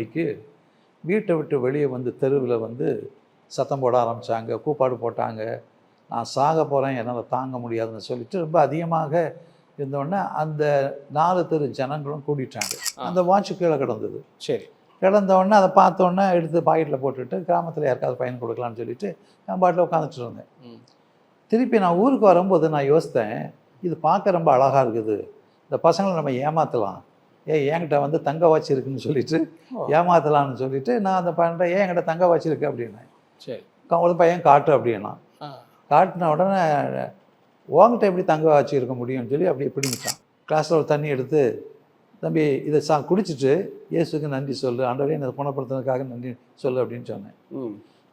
மணிக்கு வீட்டை விட்டு வெளியே வந்து தெருவில் வந்து சத்தம் போட ஆரம்பித்தாங்க, கூப்பாடு போட்டாங்க. நான் சாக போகிறேன், என்னால் தாங்க முடியாதுன்னு சொல்லிட்டு ரொம்ப அதிகமாக இருந்தோடனே அந்த 4 தெரு ஜனங்களும் கூட்டிட்டாங்க. அந்த வாட்ச் கீழே கிடந்தது. சரி. கிடந்தோடனே அதை பார்த்தோன்னே எடுத்து பாக்கெட்டில் போட்டுட்டு கிராமத்தில் யாருக்காவது பயன் கொடுக்கலான்னு சொல்லிட்டு நான் பாட்டில் உட்காந்துட்டு இருந்தேன். திருப்பி நான் ஊருக்கு வரும்போது நான் யோசித்தேன், இது பார்க்க ரொம்ப அழகாக இருக்குது, இந்த பசங்களை நம்ம ஏமாற்றலாம், என்கிட்ட வந்து தங்க வாட்ச் இருக்குன்னு சொல்லிட்டு ஏமாற்றலான்னு சொல்லிட்டு நான் அந்த பையன்கிட்ட என்கிட்ட தங்க வாட்ச் இருக்குது அப்படின்னேன். சரி. ஒரு பையன் காட்டு அப்படின்னா காட்டின உடனே உங்ககிட்ட எப்படி தங்க வாட்ச் இருக்க முடியும்னு சொல்லி அப்படி பிடிங்கிட்டான். கிளாஸில் ஒரு தண்ணி எடுத்து, தம்பி இதை குடிச்சிட்டு இயேசுக்கு நன்றி சொல்லு, ஆண்டவரே என்னை குணப்படுத்துனதுக்காக நன்றி சொல்லு அப்படின்னு சொன்னேன்.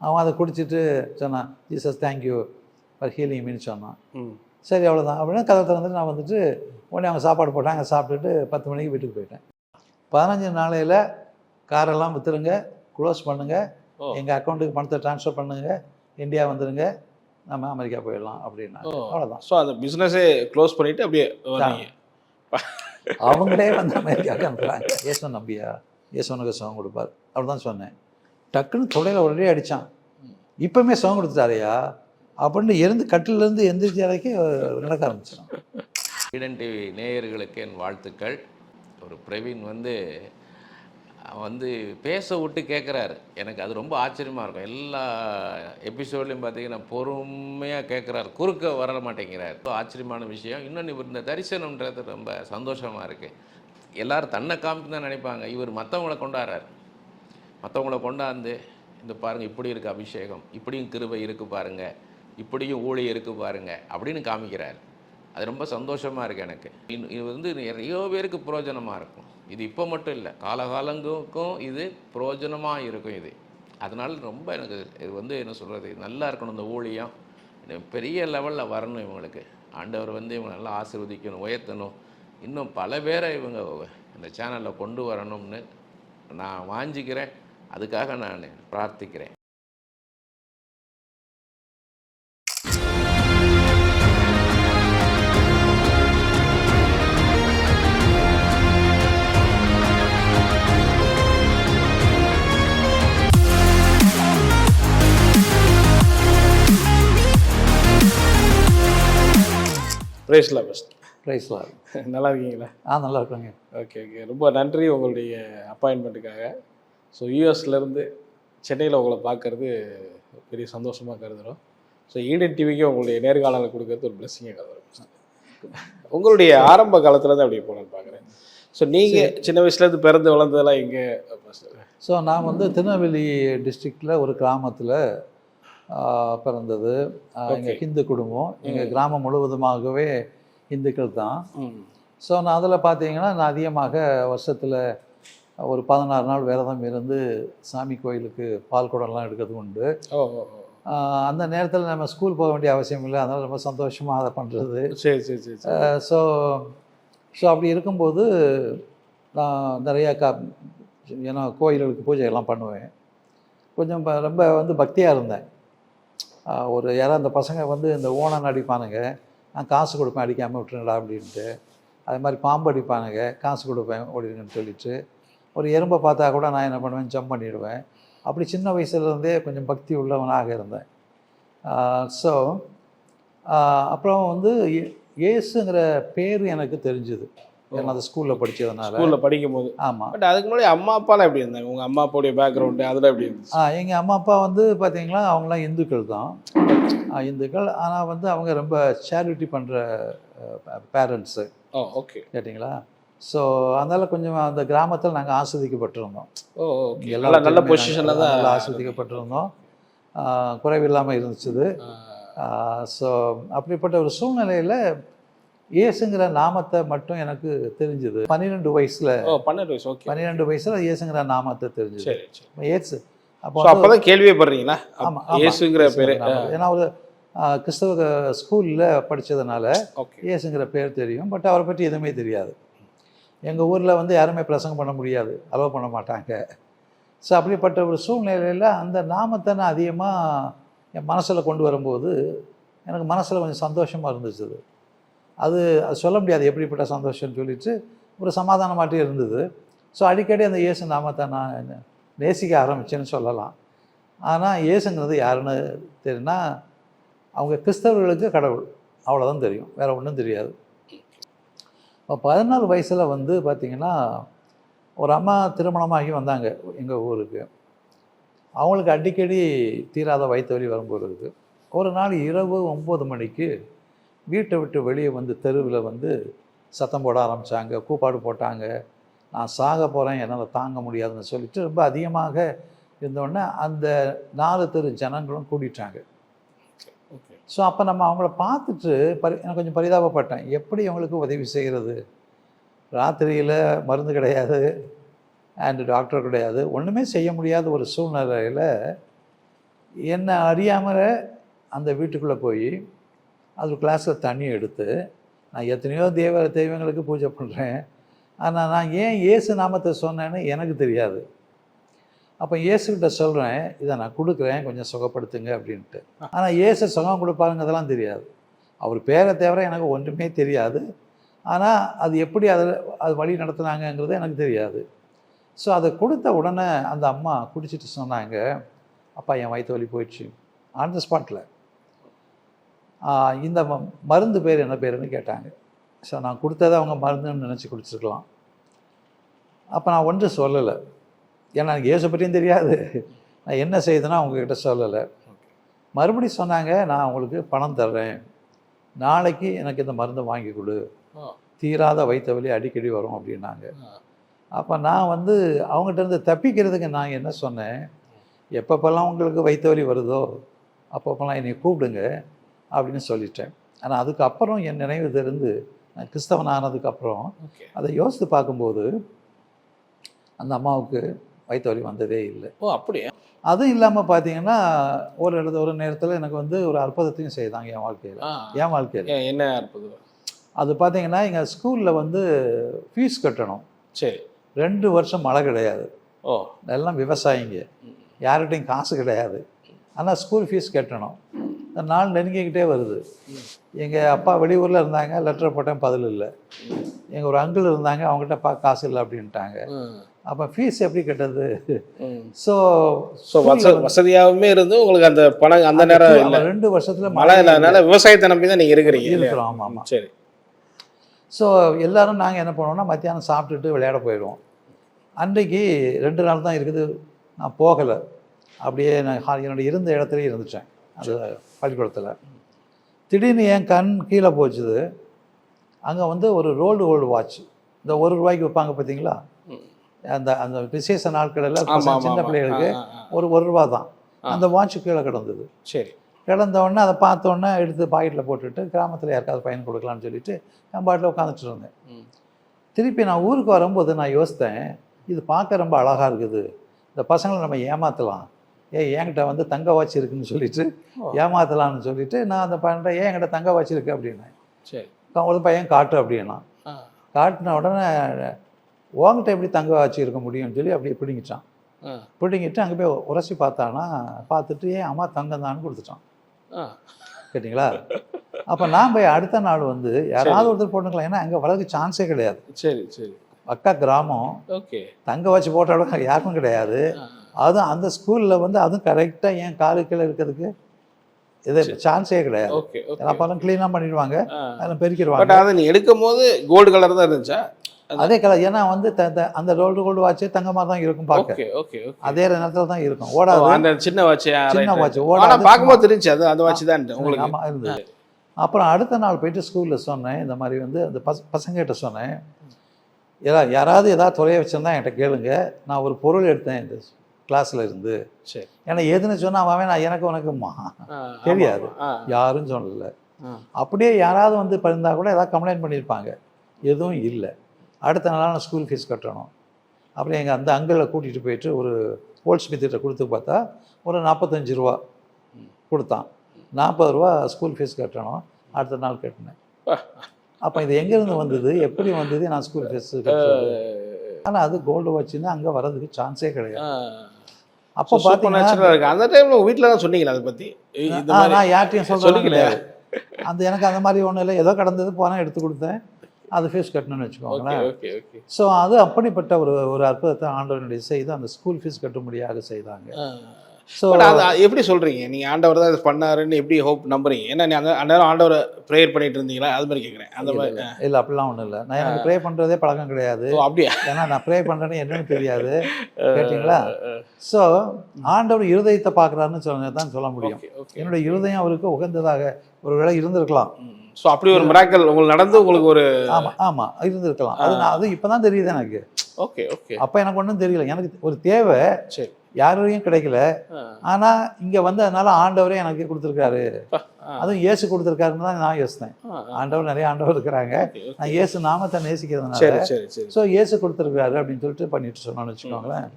அவன் அதை குடிச்சிட்டு சொன்னான், ஜீசஸ் தேங்க்யூ ஃபார் ஹீலிங் மீன்னு சொன்னான். சரி அவ்வளோதான் அப்படின்னா கதை திறந்துட்டு நான் வந்துட்டு உடனே அவங்க சாப்பாடு போட்டாங்க, சாப்பிட்டுட்டு 10 மணிக்கு வீட்டுக்கு போயிட்டேன். 15 நாளையில் காரெல்லாம் விற்றுருங்க, க்ளோஸ் பண்ணுங்கள், எங்கள் அக்கௌண்ட்டுக்கு பணத்தை ட்ரான்ஸ்ஃபர் பண்ணுங்கள், இந்தியா வந்துடுங்க, நம்ம அமெரிக்கா போயிடலாம் அப்படின்னா. அவ்வளோதான். ஸோ அந்த பிஸ்னஸே க்ளோஸ் பண்ணிவிட்டு அப்படியே அவங்களே வந்து அமெரிக்காவுக்கு அனுப்புகிறாங்க. இயேசு நம்பியா, இயேசுனுக்கு சுகம் கொடுப்பார் அப்படிதான் சொன்னேன். டக்குன்னு தொடையில் உடனே அடித்தான், இப்போவுமே சுகம் கொடுத்துட்டாரையா அப்படின்னு இருந்து கட்டிலேருந்து எந்திரிச்ச வரைக்கும் நடக்க ஆரம்பிச்சிடும். ஈடன் டிவி நேயர்களுக்கு என் வாழ்த்துக்கள். ஒரு பிரவீன் வந்து பேச விட்டு கேட்குறாரு, எனக்கு அது ரொம்ப ஆச்சரியமாக இருக்கும். எல்லா எபிசோட்லையும் பார்த்தீங்கன்னா பொறுமையாக கேட்குறாரு, குறுக்க வர மாட்டேங்கிறார். ஆச்சரியமான விஷயம். இன்னொன்று இவர் இந்த தரிசனம்ன்றது ரொம்ப சந்தோஷமாக இருக்குது. எல்லோரும் தன்னை காமிக்கு தான் நினைப்பாங்க, இவர் மற்றவங்கள கொண்டாடுறார். மற்றவங்கள கொண்டாந்து இந்த பாருங்கள் இப்படி இருக்குது அபிஷேகம், இப்படியும் கிருபை இருக்குது பாருங்கள், இப்படியும் ஊழியம் இருக்குது பாருங்கள் அப்படின்னு காமிக்கிறார். அது ரொம்ப சந்தோஷமாக இருக்குது எனக்கு. இது வந்து நிறைய பேருக்கு பிரயோஜனமாக இருக்கும். இது இப்போ மட்டும் இல்லை, காலகாலங்களுக்கும் இது பிரயோஜனமாக இருக்கும் இது. அதனால் ரொம்ப எனக்கு இது வந்து என்ன சொல்கிறது, நல்லா இருக்கணும் இந்த ஊழியம், பெரிய லெவலில் வரணும். இவங்களுக்கு ஆண்டவர் வந்து இவங்க நல்லா ஆசீர்வதிக்கணும், உயர்த்தணும், இன்னும் பல பேரை இவங்க இந்த சேனலில் கொண்டு வரணும்னு நான் வாஞ்சிக்கிறேன். அதுக்காக நான் பிரார்த்திக்கிறேன். ப்ரைஸ்லாம் பெஸ்ட். ப்ரைஸ்லாம் நல்லா இருக்கீங்களா? நல்லா இருக்காங்க. ஓகே ஓகே, ரொம்ப நன்றி உங்களுடைய அப்பாயின்மெண்ட்டுக்காக. ஸோ யூஎஸ்லேருந்து சென்னையில் உங்களை பார்க்குறது பெரிய சந்தோஷமாக கருதுகிறோம். ஸோ ஈடன் டிவிக்கு உங்களுடைய நேர்காணலை கொடுக்கறது ஒரு பிளெஸிங்காக கருதுகிறோம். உங்களுடைய ஆரம்ப காலத்துலேருந்து அப்படி போகணுன்னு பார்க்குறேன். ஸோ நீங்கள் சின்ன வயசுலேருந்து பிறந்து வளர்ந்ததெல்லாம் எங்கே? ஸோ நான் வந்து திருநெல்வேலி டிஸ்ட்ரிக்டில் ஒரு கிராமத்தில் பிறந்தது. எங்கள் ஹிந்து குடும்பம், எங்கள் கிராமம் முழுவதுமாகவே இந்துக்கள் தான். ஸோ நான் அதில் பார்த்தீங்கன்னா நான் அதிகமாக வருஷத்தில் ஒரு 16 நாள் விரதம் இருந்து சாமி கோயிலுக்கு பால் குடம்லாம் எடுக்கிறது உண்டு. அந்த நேரத்தில் நம்ம ஸ்கூல் போக வேண்டிய அவசியம் இல்லை, அதனால் ரொம்ப சந்தோஷமாக அதை பண்ணுறது. சரி சரி சரி. ஸோ அப்படி இருக்கும்போது நான் நிறையா ஏன்னா கோயில்களுக்கு பூஜையெல்லாம் பண்ணுவேன். கொஞ்சம் ரொம்ப வந்து பக்தியாக இருந்தேன். ஒரு யாராவது அந்த பசங்க வந்து இந்த ஓணம் அடிப்பானுங்க, நான் காசு கொடுப்பேன் அடிக்காமல் விட்டுருங்கடா அப்படின்ட்டு. அது மாதிரி பாம்பு அடிப்பானுங்க, காசு கொடுப்பேன் ஓடிடுங்கன்னு சொல்லிட்டு. ஒரு எறும்பை பார்த்தா கூட நான் என்ன பண்ணுவேன், ஜம்ப் பண்ணிவிடுவேன். அப்படி சின்ன வயசுலேருந்தே கொஞ்சம் பக்தி உள்ளவனாக இருந்தேன். ஸோ அப்புறம் வந்து இயேசுங்கிற பேர் எனக்கு தெரிஞ்சுது, ஏன்னா அது ஸ்கூலில் படித்ததுனால. ஸ்கூலில் படிக்கும்போது. ஆமாம். பட் அதுக்கு முன்னாடி அம்மா அப்பாலாம் எப்படி இருந்தாங்க? உங்கள் அம்மா அப்பாவுடைய பேக்ரவுண்டு அதில் எப்படி இருந்துச்சு? எங்கள் அம்மா அப்பா வந்து பார்த்தீங்களா அவங்களாம் இந்துக்கள் தான், இந்துக்கள். ஆனால் வந்து அவங்க ரொம்ப சேரிட்டி பண்ணுற பேரண்ட்ஸு. ஓகே, கேட்டிங்களா? ஸோ அதனால் கொஞ்சம் அந்த கிராமத்தில் நாங்கள் ஆஸ்வதிக்கப்பட்டிருந்தோம். எல்லாம் நல்ல பொசிஷனில் தான் நல்லா ஆஸ்வதிக்கப்பட்டிருந்தோம், குறைவில்லாமல் இருந்துச்சு. ஸோ அப்படிப்பட்ட ஒரு சூழ்நிலையில் இயேசுங்கிற நாமத்தை மட்டும் எனக்கு தெரிஞ்சுது 12 வயசில். 12 வயசில் இயேசுங்கிற நாமத்தை தெரிஞ்சுது. இயேசு அப்போதான் கேள்வியே படுறீங்களா? ஆமாம், இயேசுங்கிற பேர். ஏன்னா ஒரு கிறிஸ்தவ ஸ்கூலில் படித்ததுனால இயேசுங்கிற பேர் தெரியும், பட் அவரை பற்றி எதுவுமே தெரியாது. எங்கள் ஊரில் வந்து யாருமே பிரசங்கம் பண்ண முடியாது, அலோவ் பண்ண மாட்டாங்க. ஸோ அப்படிப்பட்ட ஒரு சூழ்நிலையில் அந்த நாமத்தை நான் அதிகமாக என் மனசில் கொண்டு வரும்போது எனக்கு மனசில் கொஞ்சம் சந்தோஷமாக இருந்துச்சு. அது சொல்ல முடியாது எப்படிப்பட்ட சந்தோஷம்னு சொல்லிட்டு ஒரு சமாதானமாட்டே இருந்தது. ஸோ அடிக்கடி அந்த இயேசு நாமத்தை நான் நேசிக்க ஆரம்பிச்சேன்னு சொல்லலாம். ஆனால் இயேசுங்கிறது யாருன்னு தெரியும்னா அவங்க கிறிஸ்தவர்களுக்கு கடவுள், அவ்வளோதான் தெரியும், வேறு ஒன்றும் தெரியாது. இப்போ 14 வயசில் வந்து பார்த்திங்கன்னா ஒரு அம்மா திருமணமாகி வந்தாங்க எங்கள் ஊருக்கு. அவங்களுக்கு அடிக்கடி தீராத வயிற்று வலி வரும்போது இருக்குது. ஒரு நாள் இரவு 9 மணிக்கு வீட்டை விட்டு வெளியே வந்து தெருவில் வந்து சத்தம் போட ஆரம்பித்தாங்க, கூப்பாடு போட்டாங்க. நான் சாக போகிறேன், என்னால் தாங்க முடியாதுன்னு சொல்லிட்டு ரொம்ப அதிகமாக இருந்தோடனே அந்த 4 தெரு ஜனங்களும் கூட்டிட்டாங்க. ஸோ அப்போ நம்ம அவங்கள பார்த்துட்டு எனக்கு கொஞ்சம் பரிதாபப்பட்டேன். எப்படி அவங்களுக்கு உதவி செய்கிறது? ராத்திரியில் மருந்து கிடையாது, அண்டு டாக்டர் கிடையாது, ஒன்றுமே செய்ய முடியாத ஒரு சூழ்நிலையில் என்னை அறியாமல் அந்த வீட்டுக்குள்ளே போய் அது கிளாஸில் தண்ணி எடுத்து, நான் எத்தனையோ தெய்வங்களுக்கு பூஜை பண்ணுறேன், ஆனால் நான் ஏன் இயேசு நாமத்தை சொன்னேன்னு எனக்கு தெரியாது. அப்போ இயேசுக்கிட்ட சொல்கிறேன், இதை நான் கொடுக்குறேன், கொஞ்சம் சுகப்படுத்துங்க அப்படின்ட்டு. ஆனால் இயேசு சுகம் கொடுப்பாருங்கிறதெல்லாம் தெரியாது. அவர் பேரை தவிர எனக்கு ஒன்றுமே தெரியாது. ஆனால் அது எப்படி அது வழி நடத்துனாங்கங்கிறது எனக்கு தெரியாது. ஸோ அதை கொடுத்த உடனே அந்த அம்மா குடிச்சிட்டு சொன்னாங்க, அப்பா என் வயிற்று வலி போயிடுச்சு. ஆன் த ஸ்பாட்டில் இந்த மருந்து பேர் என்ன பேருன்னு கேட்டாங்க. ஸோ நான் கொடுத்ததை அவங்க மருந்துன்னு நினச்சி குடிச்சிருக்கலாம். அப்போ நான் ஒன்றும் சொல்லலை, ஏன்னா எனக்கு இயேசு பற்றியும் தெரியாது, நான் என்ன செய்யுதுன்னா அவங்கக்கிட்ட சொல்லலை. மறுபடியும் சொன்னாங்க, நான் உங்களுக்கு பணம் தர்றேன், நாளைக்கு எனக்கு இந்த மருந்தை வாங்கி கொடு, தீராத வயிற்று வலி அடிக்கடி வரும் அப்படின்னாங்க. அப்போ நான் வந்து அவங்ககிட்ட தப்பிக்கிறதுக்கு நான் என்ன சொன்னேன், எப்பப்பெல்லாம் உங்களுக்கு வயிற்று வலி வருதோ அப்பப்பெல்லாம் என்னை கூப்பிடுங்க அப்படின்னு சொல்லிட்டேன். ஆனால் அதுக்கப்புறம் என் நினைவு தெரிந்து நான் கிறிஸ்தவன் ஆனதுக்கப்புறம் அதை யோசித்து பார்க்கும்போது அந்த அம்மாவுக்கு வயிற்று வலி வந்ததே இல்லை. அப்படியே. அதுவும் இல்லாமல் பார்த்தீங்கன்னா ஒரு நேரத்தில் எனக்கு வந்து ஒரு அற்புதத்தையும் செய்தாங்க என் வாழ்க்கையில். என்ன அற்புதம்? அது பார்த்தீங்கன்னா எங்கள் ஸ்கூலில் வந்து ஃபீஸ் கட்டணும். சரி. 2 வருஷம் மழை கிடையாது. எல்லாம் விவசாயிங்க, யார்கிட்டையும் காசு கிடையாது. ஆனால் ஸ்கூல் ஃபீஸ் கட்டணும். இந்த நாள் நெருங்கிக்கிட்டே வருது. எங்கள் அப்பா வெளியூரில் இருந்தாங்க, லெட்டர் போட்டேன், பதில் இல்லை. எங்கள் ஒரு அங்கிள் இருந்தாங்க, அவங்ககிட்ட காசு இல்லை அப்படின்ட்டாங்க. அப்போ ஃபீஸ் எப்படி கட்டுறது? ஸோ வசதியாகவுமே இருந்து உங்களுக்கு அந்த பணம் அந்த நேரம் இல்லை. 2 வருஷத்தில் மழை இல்லாதனால விவசாயத்தை நம்பி தான் நீங்கள் இருக்கிறோம். ஆமாம் ஆமாம். சரி. ஸோ எல்லோரும் நாங்கள் என்ன பண்ணுவோம்னா மத்தியானம் சாப்பிட்டுட்டு விளையாட போயிடுவோம். அன்றைக்கு 2 நாள் தான் இருக்குது, நான் போகலை. அப்படியே நான் என்னுடைய இருந்த இடத்துலையே இருந்துட்டேன் அந்த பள்ளிக்கூடத்தில். திடீர்னு என் கண் கீழே போச்சுது. அங்கே வந்து ஒரு ரோல்டு கோல்டு வாட்ச், இந்த 1 ரூபாய்க்கு வைப்பாங்க பார்த்தீங்களா, அந்த அந்த விசேஷ நாட்களில் சின்ன பிள்ளைகளுக்கு ஒரு ரூபா தான். அந்த வாட்ச் கீழே கிடந்தது. சரி. கிடந்தோடனே அதை பார்த்தோன்னே எடுத்து பாக்கெட்டில் போட்டுட்டு கிராமத்தில் யாருக்காவது பயன் கொடுக்கலான்னு சொல்லிட்டு என் பாட்டில் உட்காந்துட்டு இருந்தேன். திருப்பி நான் ஊருக்கு வரும்போது நான் யோசித்தேன், இது பார்க்க ரொம்ப அழகாக இருக்குது, இந்த பசங்களை நம்ம ஏமாற்றலாம், என்கிட்ட வந்து தங்க வாட்ச் இருக்குதுன்னு சொல்லிட்டு ஏமாற்றலான்னு சொல்லிட்டு நான் அந்த பையன்கிட்ட என்கிட்ட தங்க வாட்ச் இருக்குது அப்படின்னேன். சரி. ஒரு பையன் காட்டு அப்படின்னா, காட்டின உடனே உங்ககிட்ட எப்படி தங்க வாட்ச் இருக்க முடியும்னு சொல்லி அப்படியே பிடிங்கிட்டான். பிடிங்கிட்டு அங்கே போய் உரசி பார்த்தானா, பார்த்துட்டு ஏன் அம்மா தங்கம் தான்னு கொடுத்துட்டான். கேட்டிங்களா? அப்போ நான் போய் அடுத்த நாள் வந்து யாராவது ஒருத்தர் போட்டுக்கலாம், ஏன்னா அங்கே வளர்க்க சான்ஸே கிடையாது. சரி சரி. அக்கா கிராமம், தங்க வச்சு போட்ட யாருக்கும் கிடையாது. அதுவும் அந்த ஸ்கூலில் வந்து அதுவும் கரெக்டாக என் காலுக்குள்ள இருக்கிறதுக்கு இது சான்ஸே கிடையாது. அப்போல்லாம் க்ளீனாக பண்ணிடுவாங்க, அதெல்லாம் பெருக்கிடுவாங்க. அதை நீ எடுக்கும் போது கோல்டு கலர் தான் இருந்துச்சா? அதே கலர், ஏன்னா வந்து அந்த கோல்டு வாட்சே தங்கமாக தான் இருக்கும் பார்க்க, அதே நேரத்தில் தான் இருக்கும், ஓடாது. அந்த சின்ன வாட்ச் ஓடாது, பார்க்கும்போது தெரிஞ்சு அது அந்த வாட்ச் தான் உங்களுக்கு. ஆமாம் இருந்தது. அப்புறம் அடுத்த நாள் போயிட்டு ஸ்கூலில் சொன்னேன், இந்த மாதிரி வந்து அந்த பசங்கிட்ட சொன்னேன், யாராவது ஏதாவது தொலைய வச்சிருந்தா என்கிட்ட கேளுங்க, நான் ஒரு பொருள் எடுத்தேன் இந்த கிளாஸில் இருந்து. சரி. ஏன்னா எதுன்னு சொன்னால் அவன் நான் எனக்கு உனக்குமா தெரியாது, யாரும் சொல்லலை. அப்படியே யாராவது வந்து இருந்தால் கூட ஏதாவது கம்ப்ளைண்ட் பண்ணியிருப்பாங்க, எதுவும் இல்லை. அடுத்த நாளாக நான் ஸ்கூல் ஃபீஸ் கட்டணும். அப்புறம் எங்கள் அந்த அங்கிளை கூட்டிகிட்டு போயிட்டு ஒரு ஹோல்ஸ் மித்திட்ட கொடுத்து பார்த்தா ஒரு 45 ரூபா கொடுத்தான். 40 ரூபா ஸ்கூல் ஃபீஸ் கட்டணும். அடுத்த நாள் கட்டினேன். அப்போ இது எங்கேருந்து வந்தது, எப்படி வந்தது, நான் ஸ்கூல் ஃபீஸ் கட்டுறது? ஆனால் அது கோல்டு வாட்சுன்னு அங்கே வர்றதுக்கு சான்ஸே கிடையாது. அப்போ பார்த்தீங்கன்னா அந்த டைமில் வீட்டில் தான் சொன்னீங்களா அதை பற்றி? நான் யார்ட்டையும் சொல்ல கிடையாது. அந்த எனக்கு அந்த மாதிரி ஒன்றும் இல்லை, ஏதோ கடந்தது போனால் எடுத்து கொடுத்தேன். அது ஃபீஸ் கட்டணும்னு ஓகே வச்சுக்கோங்களேன். Okay okay. ஸோ அது அப்படிப்பட்ட ஒரு ஒரு அற்புதத்தை ஆண்டவனுடைய செய்து அந்த ஸ்கூல் ஃபீஸ் கட்டும்படியாக செய்தாங்க. ஸோ அது எப்படி சொல்றீங்க? நீங்க ஆண்டவர் தான் இது பண்ணாருன்னு எப்படி ஹோப் நம்புறீங்க? ஏன்னா நீ அந்நேரம் ஆண்டவரை ப்ரேயர் பண்ணிட்டு இருந்தீங்களா? அது மாதிரி கேட்குறேன். அந்த மாதிரி. இல்லை அப்படிலாம் ஒன்றும் இல்லை. நான் எனக்கு ப்ரே பண்ணுறதே பழக்கம் கிடையாது. ஓ அப்படியா? ஏன்னா நான் ப்ரே பண்ணுறேன்னு என்னன்னு தெரியாது. கேட்டிங்களா? ஸோ ஆண்டவர் இருதயத்தை பார்க்குறாருன்னு தான் சொல்ல முடியும். Okay okay. என்னுடைய இருதயம் அவருக்கு உகந்ததாக ஒரு வேளை இருந்திருக்கலாம். ஸோ அப்படி ஒரு மிராக்கல் உங்களுக்கு நடந்து உங்களுக்கு ஒரு. ஆமாம் ஆமாம் இருந்திருக்கலாம். அது இப்போ தான் தெரியுது எனக்கு. Okay okay. அப்போ எனக்கு ஒன்றும் தெரியல. எனக்கு ஒரு தேவை சரி. யாரையும் கிடைக்கல. ஆனால் இங்கே வந்து அதனால ஆண்டவரே எனக்கு கொடுத்துருக்காரு. அதுவும் இயேசு கொடுத்துருக்காருன்னு தான் நான் யோசித்தேன். ஆண்டவர் நிறைய ஆண்டவர் இருக்கிறாங்க. நான் இயேசு நாமத்தை நேசிக்கிறதுனால சரி சரி சரி. ஸோ இயேசு கொடுத்துருக்காரு அப்படின்னு சொல்லிட்டு பண்ணிட்டு சொன்னோன்னு வச்சுக்கோங்களேன்.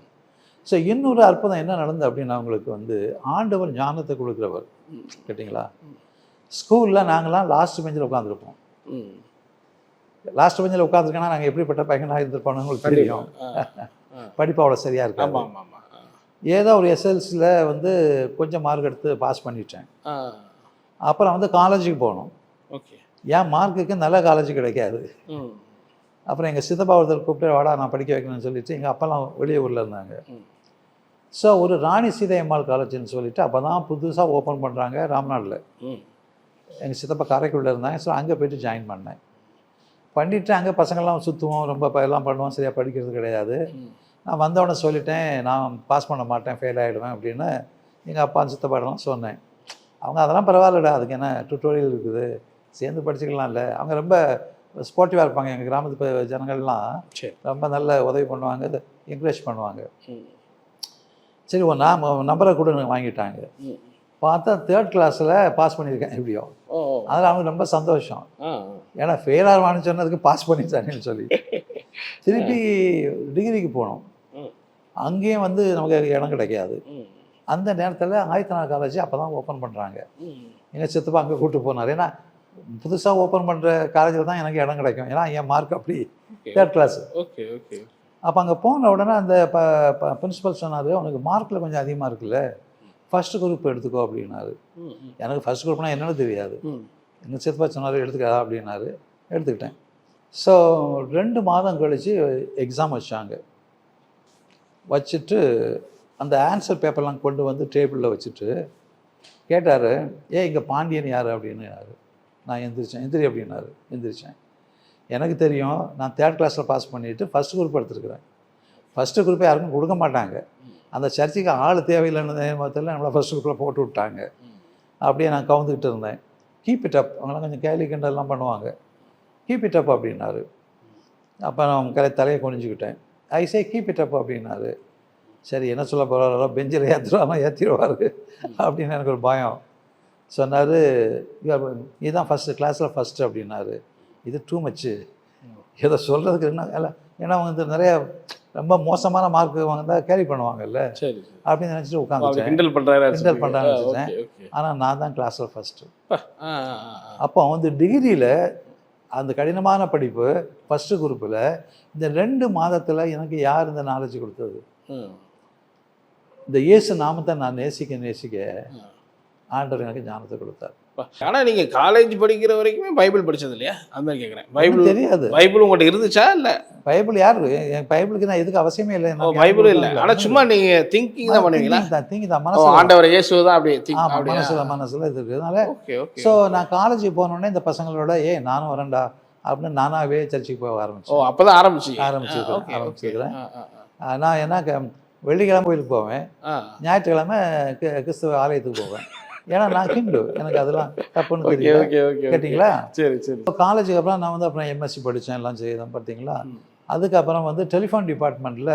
ஸோ இன்னொரு அற்புதம் என்ன நடந்தது அப்படின்னா, அவங்களுக்கு வந்து ஆண்டவர் ஞானத்தை கொடுக்குறவர். கேட்டிங்களா? ஸ்கூலில் நாங்களாம் லாஸ்ட் பெஞ்சில் உட்காந்துருப்போம். லாஸ்ட் பெஞ்சில் உட்காந்துருக்கேன்னா நாங்கள் எப்படிப்பட்ட பையனாக இருந்திருப்போம்னு உங்களுக்கு தெரியும். படிப்பு அவ்வளோ சரியாக இருக்காது. ஆமாம் ஆமாம். ஏதோ ஒரு எஸ்எல்சியில் வந்து கொஞ்சம் மார்க் எடுத்து பாஸ் பண்ணிட்டேன். அப்புறம் வந்து காலேஜுக்கு போகணும். ஓகே. என் மார்க்குக்கு நல்ல காலேஜ் கிடைக்காது. அப்புறம் எங்கள் சித்தப்பா ஒருத்தர் கூப்பிட்டு வாடா நான் படிக்க வைக்கணும்னு சொல்லிட்டு எங்கள் அப்பெல்லாம் வெளியே ஊரில் இருந்தாங்க. ஸோ ஒரு ராணி சீதை அம்மாள் காலேஜ்னு சொல்லிட்டு அப்போ தான் புதுசாக ஓப்பன் பண்ணுறாங்க ராம்நாட்டில். எங்கள் சித்தப்பா காரைக்குடியில் இருந்தாங்க. ஸோ அங்கே போய்ட்டு ஜாயின் பண்ணேன். பண்ணிவிட்டு அங்கே பசங்கள்லாம் சுற்றுவோம், ரொம்ப எல்லாம் பண்ணுவோம், சரியாக படிக்கிறது கிடையாது. நான் வந்தவொடனே சொல்லிட்டேன், நான் பாஸ் பண்ண மாட்டேன், ஃபெயில் ஆகிடுவேன் அப்படின்னு எங்கள் அப்பா சித்தப்பாடெல்லாம் சொன்னேன். அவங்க அதெல்லாம் பரவாயில்லடா, அதுக்கு என்ன டியூட்டோரியல் இருக்குது, சேர்ந்து படிச்சுக்கலாம் இல்லை. அவங்க ரொம்ப ஸ்போர்ட்டிவாக இருப்பாங்க. எங்கள் கிராமத்து ஜனங்கள்லாம் ரொம்ப நல்ல உதவி பண்ணுவாங்க, என்கரேஜ் பண்ணுவாங்க. சரி நான் நம்பரை கூட வாங்கிட்டாங்க. பார்த்தா 3rd கிளாஸில் பாஸ் பண்ணியிருக்கேன் எப்படியோ. அதில் அவங்க ரொம்ப சந்தோஷம். ஏன்னா ஃபெயில் ஆவான்னு சொன்னதுக்கு பாஸ் பண்ணிட்டாங்கன்னு சொல்லி. திருப்பி டிகிரிக்கு போனோம். அங்கேயும் வந்து நமக்கு இடம் கிடைக்காது. அந்த நேரத்தில் ஆதித்தனார் காலேஜ் அப்போ தான் ஓப்பன் பண்ணுறாங்க. எங்கள் சித்தப்பா அங்கே கூப்பிட்டு போனார். ஏன்னா புதுசாக ஓப்பன் பண்ணுற காலேஜில் தான் எனக்கு இடம் கிடைக்கும். ஏன்னா என் மார்க் அப்படி 3rd கிளாஸ். Okay okay. அப்போ அங்கே போன உடனே அந்த பிரின்ஸிபல் சொன்னார், உனக்கு மார்க்கில் கொஞ்சம் அதிகமாக இருக்குல்ல, ஃபஸ்ட்டு குரூப் எடுத்துக்கோ அப்படின்னாரு. எனக்கு ஃபஸ்ட் குரூப்னால் என்னென்னு தெரியாது. எங்கள் சித்தப்பா சொன்னார் எடுத்துக்கா அப்படின்னாரு. எடுத்துக்கிட்டேன். ஸோ 2 மாதம் கழித்து எக்ஸாம் வச்சாங்க. வச்சுட்டு அந்த ஆன்சர் பேப்பர்லாம் கொண்டு வந்து டேபிளில் வச்சுட்டு கேட்டார், இங்கே பாண்டியன் யார் அப்படின்னு. நான் எந்திரி அப்படின்னாரு. எந்திரிச்சேன். எனக்கு தெரியும் நான் 3rd கிளாஸில் பாஸ் பண்ணிவிட்டு ஃபஸ்ட் குரூப் எடுத்துருக்குறேன். ஃபஸ்ட்டு குரூப்பை யாருக்கும் கொடுக்க மாட்டாங்க. அந்த சர்ச்சுக்கு ஆள் தேவையில்லைன்னு நேரத்தில் நம்மளை ஃபஸ்ட் குரூப்பில் போட்டு விட்டாங்க. அப்படியே நான் கவுந்துக்கிட்டு இருந்தேன். Keep it up. அவங்களாம் கொஞ்சம் கேலி கிண்டல்லாம் பண்ணுவாங்க. கீப் இட் அப் அப்படின்னாரு. அப்போ நான் தலையை குனிஞ்சிக்கிட்டேன். ஐசே கீப் இட் அப் அப்படின்னாரு. சரி என்ன சொல்ல போகிறாரோ, பெஞ்சில் ஏற்றிடுவார் அப்படின்னு எனக்கு ஒரு பயம். சொன்னார், இதுதான் ஃபஸ்ட்டு கிளாஸில் ஃபஸ்ட்டு அப்படின்னாரு. இது டூ மச்சு, ஏதோ சொல்கிறதுக்கு என்ன இல்லை. ஏன்னா அவங்க நிறைய ரொம்ப மோசமான மார்க் வாங்க கேரி பண்ணுவாங்கல்ல, அப்படின்னு நினச்சிட்டு உட்காந்துட்டேன். கிண்டல் பண்ணுறாங்கன்னு வச்சுட்டேன். ஆனால் நான் தான் கிளாஸில் ஃபஸ்ட்டு. அப்போ வந்து டிகிரியில் அந்த கடினமான படிப்பு ஃபஸ்ட்டு குரூப்பில் இந்த 2 மாதத்தில் எனக்கு யார் இந்த நாலேஜ் கொடுத்தது? இந்த இயேசு நாமத்தை நான் நேசிக்க ஆண்டவர் எனக்கு ஞானத்தை கொடுத்தார். ஆனால் நீங்கள் காலேஜ் படிக்கிற வரைக்குமே பைபிள் படித்தது இல்லையா? அது மாதிரி கேட்குறேன். பைபிள் தெரியாது. பைபிள் உங்கள்கிட்ட இருந்துச்சா? இல்லை பைபிள் யார்? என் பைபிளுக்கு நான் எதுக்கு அவசியமே இல்லை. பைபிள் இல்லை, ஆனால் சும்மா நீங்கள் திங்கிங் தான் பண்ணுவீங்களா? திங்கிங் தான், மனசு ஆண்டவர் இயேசு தான் அப்படியே மனசில் இது இருக்கிறதுனால. ஸோ நான் காலேஜுக்கு போனோடனே இந்த பசங்களோட நானும் வரேன்டா அப்படின்னு நானாகவே சர்ச்சுக்கு போக ஆரம்பிச்சேன். அப்போ தான் ஆரம்பிச்சிருக்கிறேன். நான் என்ன வெள்ளிக்கிழமை கோயிலுக்கு போவேன், ஞாயிற்றுக்கிழமை கிறிஸ்துவ ஆலயத்துக்கு போவேன். ஏன்னா நான் ஹிந்து, எனக்கு அதெல்லாம் தப்புன்னு தெரியும். கேட்டிங்களா? சரி சரி. இப்போ காலேஜுக்கு அப்புறம் நான் வந்து அப்புறம் எம்எஸ்சி படித்தேன், எல்லாம் செய்தேன். பார்த்தீங்களா? அதுக்கப்புறம் வந்து டெலிஃபோன் டிபார்ட்மெண்ட்டில்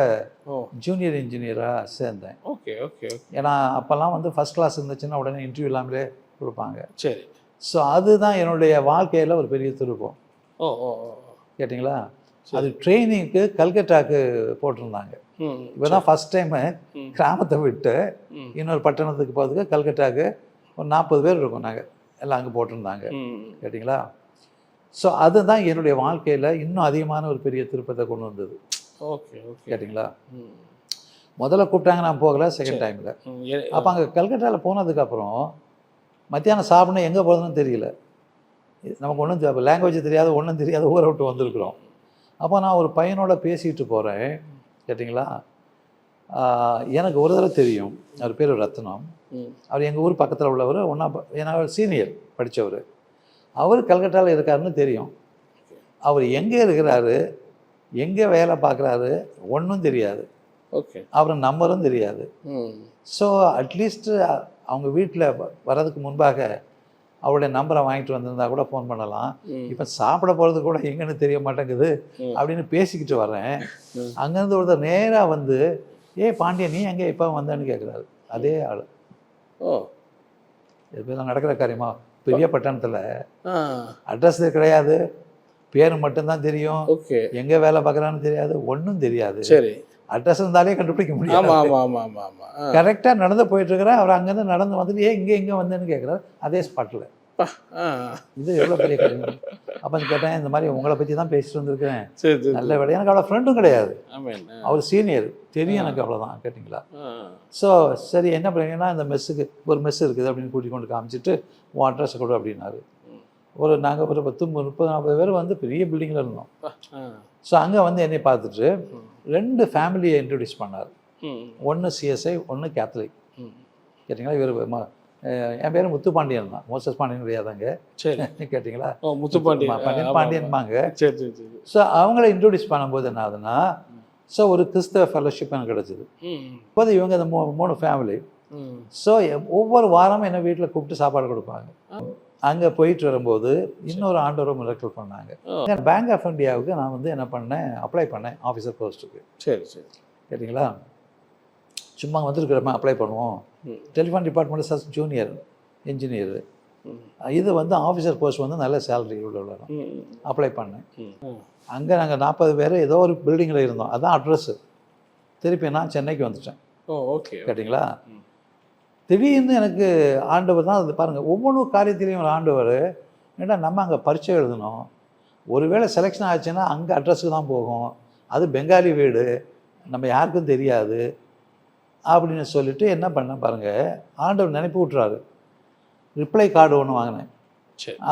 ஜூனியர் இன்ஜினியராக சேர்ந்தேன். Okay okay. ஏன்னா அப்போல்லாம் வந்து ஃபஸ்ட் கிளாஸ் இருந்துச்சுன்னா உடனே இன்டர்வியூ இல்லாமலே கொடுப்பாங்க. சரி. ஸோ அதுதான் என்னுடைய வாழ்க்கையில் ஒரு பெரிய திருப்பம். கேட்டிங்களா? அது ட்ரெயினிங்க்கு கல்கட்டாக்கு போட்டிருந்தாங்க. இப்போ தான் ஃபஸ்ட் டைமு கிராமத்தை விட்டு இன்னொரு பட்டணத்துக்கு போகிறதுக்கு கல்கட்டாக்கு ஒரு 40 பேர் இருக்கோம் நாங்கள் எல்லாம் அங்கே போட்டிருந்தாங்க. கேட்டிங்களா? ஸோ அதுதான் என்னுடைய வாழ்க்கையில் இன்னும் அதிகமான ஒரு பெரிய திருப்பத்தை கொண்டு வந்தது. Okay okay. கேட்டிங்களா? முதல்ல கூப்பிட்டாங்க, நான் போகலை. செகண்ட் டைமில் அப்போ அங்கே கல்கட்டாவில் போனதுக்கப்புறம் மத்தியானம் சாப்பிட்ணும் எங்கே போகிறதுன்னு தெரியல. நமக்கு ஒன்றும் லாங்குவேஜ் தெரியாது, ஒன்றும் தெரியாது, ஊரை விட்டு வந்திருக்கிறோம். அப்போ நான் ஒரு பையனோட பேசிகிட்டு போகிறேன், கேட்டிங்களா. எனக்கு ஒரு தடவை தெரியும், அவர் பேர் ரத்னம். அவர் எங்கள் ஊர் பக்கத்தில் உள்ளவர், ஏன்னா சீனியர் படித்தவர். அவர் கல்கட்டாவில் இருக்காருன்னு தெரியும். அவர் எங்கே இருக்கிறாரு, எங்கே வேலை பார்க்குறாரு ஒன்றும் தெரியாது. ஓகே. அவர் நம்பரும் தெரியாது. ஸோ அட்லீஸ்ட்டு அவங்க வீட்டில் வர்றதுக்கு முன்பாக அவருடைய நம்பரை வாங்கிட்டு வந்திருந்தா கூட ஃபோன் பண்ணலாம். இப்போ சாப்பிட போகிறது கூட எங்கன்னு தெரிய மாட்டேங்குது அப்படின்னு பேசிக்கிட்டு வர்றேன். அங்கேருந்து ஒருத்தர் நேராக வந்து, பாண்டியன் நீ எங்கே இப்போ வந்தேன்னு கேட்குறாரு. அதே ஆள். இது நடக்கிற காரியமா? பெரிய பட்டணத்தில் அட்ரஸ் கிடையாது, பேர் மட்டும்தான் தெரியும். ஓகே. எங்கே வேலை பார்க்குறான்னு தெரியாது, ஒன்றும் தெரியாது. சரி. அட்ரஸ் இருந்தாலே கண்டுபிடிக்க முடியும். கரெக்டாக நடந்து போயிட்டு இருக்கிறேன். அவர் அங்கேருந்து நடந்து வந்துட்டு இங்கே வந்தேன்னு கேட்குறாரு, அதே ஸ்பாட்டில். இது எவ்வளோ பெரிய காரியம். அப்போ கேட்டேன், இந்த மாதிரி உங்களை பற்றி தான் பேசிட்டு வந்திருக்கிறேன். நல்ல வேலை. எனக்கு அவ்வளோ ஃப்ரெண்டும் கிடையாது, அவர் சீனியர் தெரியும் எனக்கு, அவ்வளோதான். கேட்டிங்களா. ஸோ சரி என்ன பண்ணுறீங்கன்னா, இந்த மெஸ்ஸுக்கு ஒரு மெஸ் இருக்குது அப்படின்னு கூட்டிகிட்டு கொண்டு காமிச்சிட்டு உன் அட்ரஸை கொடு அப்படின்னாரு. நாங்கள் ஒரு 30-40 பேர் வந்து பெரிய பில்டிங்கில் இருந்தோம். ஸோ அங்கே வந்து என்னை பார்த்துட்டு 2 ஃபேமிலியை இன்ட்ரடியூஸ் பண்ணார். ஒன்று சிஎஸ்ஐ, ஒன்று கேத்தலிக். கேட்டிங்களா. இவர் என் பேர் முத்துப்பாண்டியன் தான், மோசஸ் பாண்டியன் கிடையாதாங்க. சரி. கேட்டிங்களா. பாண்டியன்பாங்க. ஸோ அவங்கள இன்ட்ரடியூஸ் பண்ணும்போது என்ன ஆகுதுன்னா, ஸோ ஒரு கிறிஸ்தவ ஃபெலோஷிப் எனக்கு கிடச்சிது. இப்போது இவங்க இந்த 3 ஃபேமிலி. ஸோ ஒவ்வொரு வாரமும் என்னை வீட்டில் கூப்பிட்டு சாப்பாடு கொடுப்பாங்க. அங்கே போயிட்டு வரும்போது இன்னொரு ஆண்டவரை மிரக்கல் பண்ணாங்க. பேங்க் ஆஃப் இந்தியாவுக்கு நான் வந்து என்ன பண்ணேன், அப்ளை பண்ணேன் ஆஃபீஸர் போஸ்ட்டுக்கு. சரி. கேட்டிங்களா. சும்மா வந்துருக்கிறப்ப அப்ளை பண்ணுவோம். டெலிஃபோன் டிபார்ட்மெண்ட்டில் சஸ் ஜூனியர் இன்ஜினியர். இது வந்து ஆஃபீஸர் போஸ்ட் வந்து நல்ல சேலரி உள்ள அப்ளை பண்ணேன். அங்கே நாங்கள் 40 பேர் ஏதோ ஒரு பில்டிங்கில் இருந்தோம். அதுதான் அட்ரஸ்ஸு. திருப்பி நான் சென்னைக்கு வந்துட்டேன். ஓகே. கேட்டிங்களா. திடீர்னு எனக்கு ஆண்டவர் தான் அது பாருங்கள், ஒவ்வொரு காரியத்திலையும் ஒரு ஆண்டவர். ஏன்னா நம்ம அங்கே பரீட்சை எழுதணும், ஒருவேளை செலெக்ஷன் ஆச்சுன்னா அங்கே அட்ரஸுக்கு தான் போகும், அது பெங்காலி வீடு, நம்ம யாருக்கும் தெரியாது அப்படின்னு சொல்லிட்டு என்ன பண்ணேன் பாருங்கள், ஆண்டவர் நினைப்பு விட்டுறாரு. ரிப்ளை கார்டு ஒன்று வாங்கினேன்.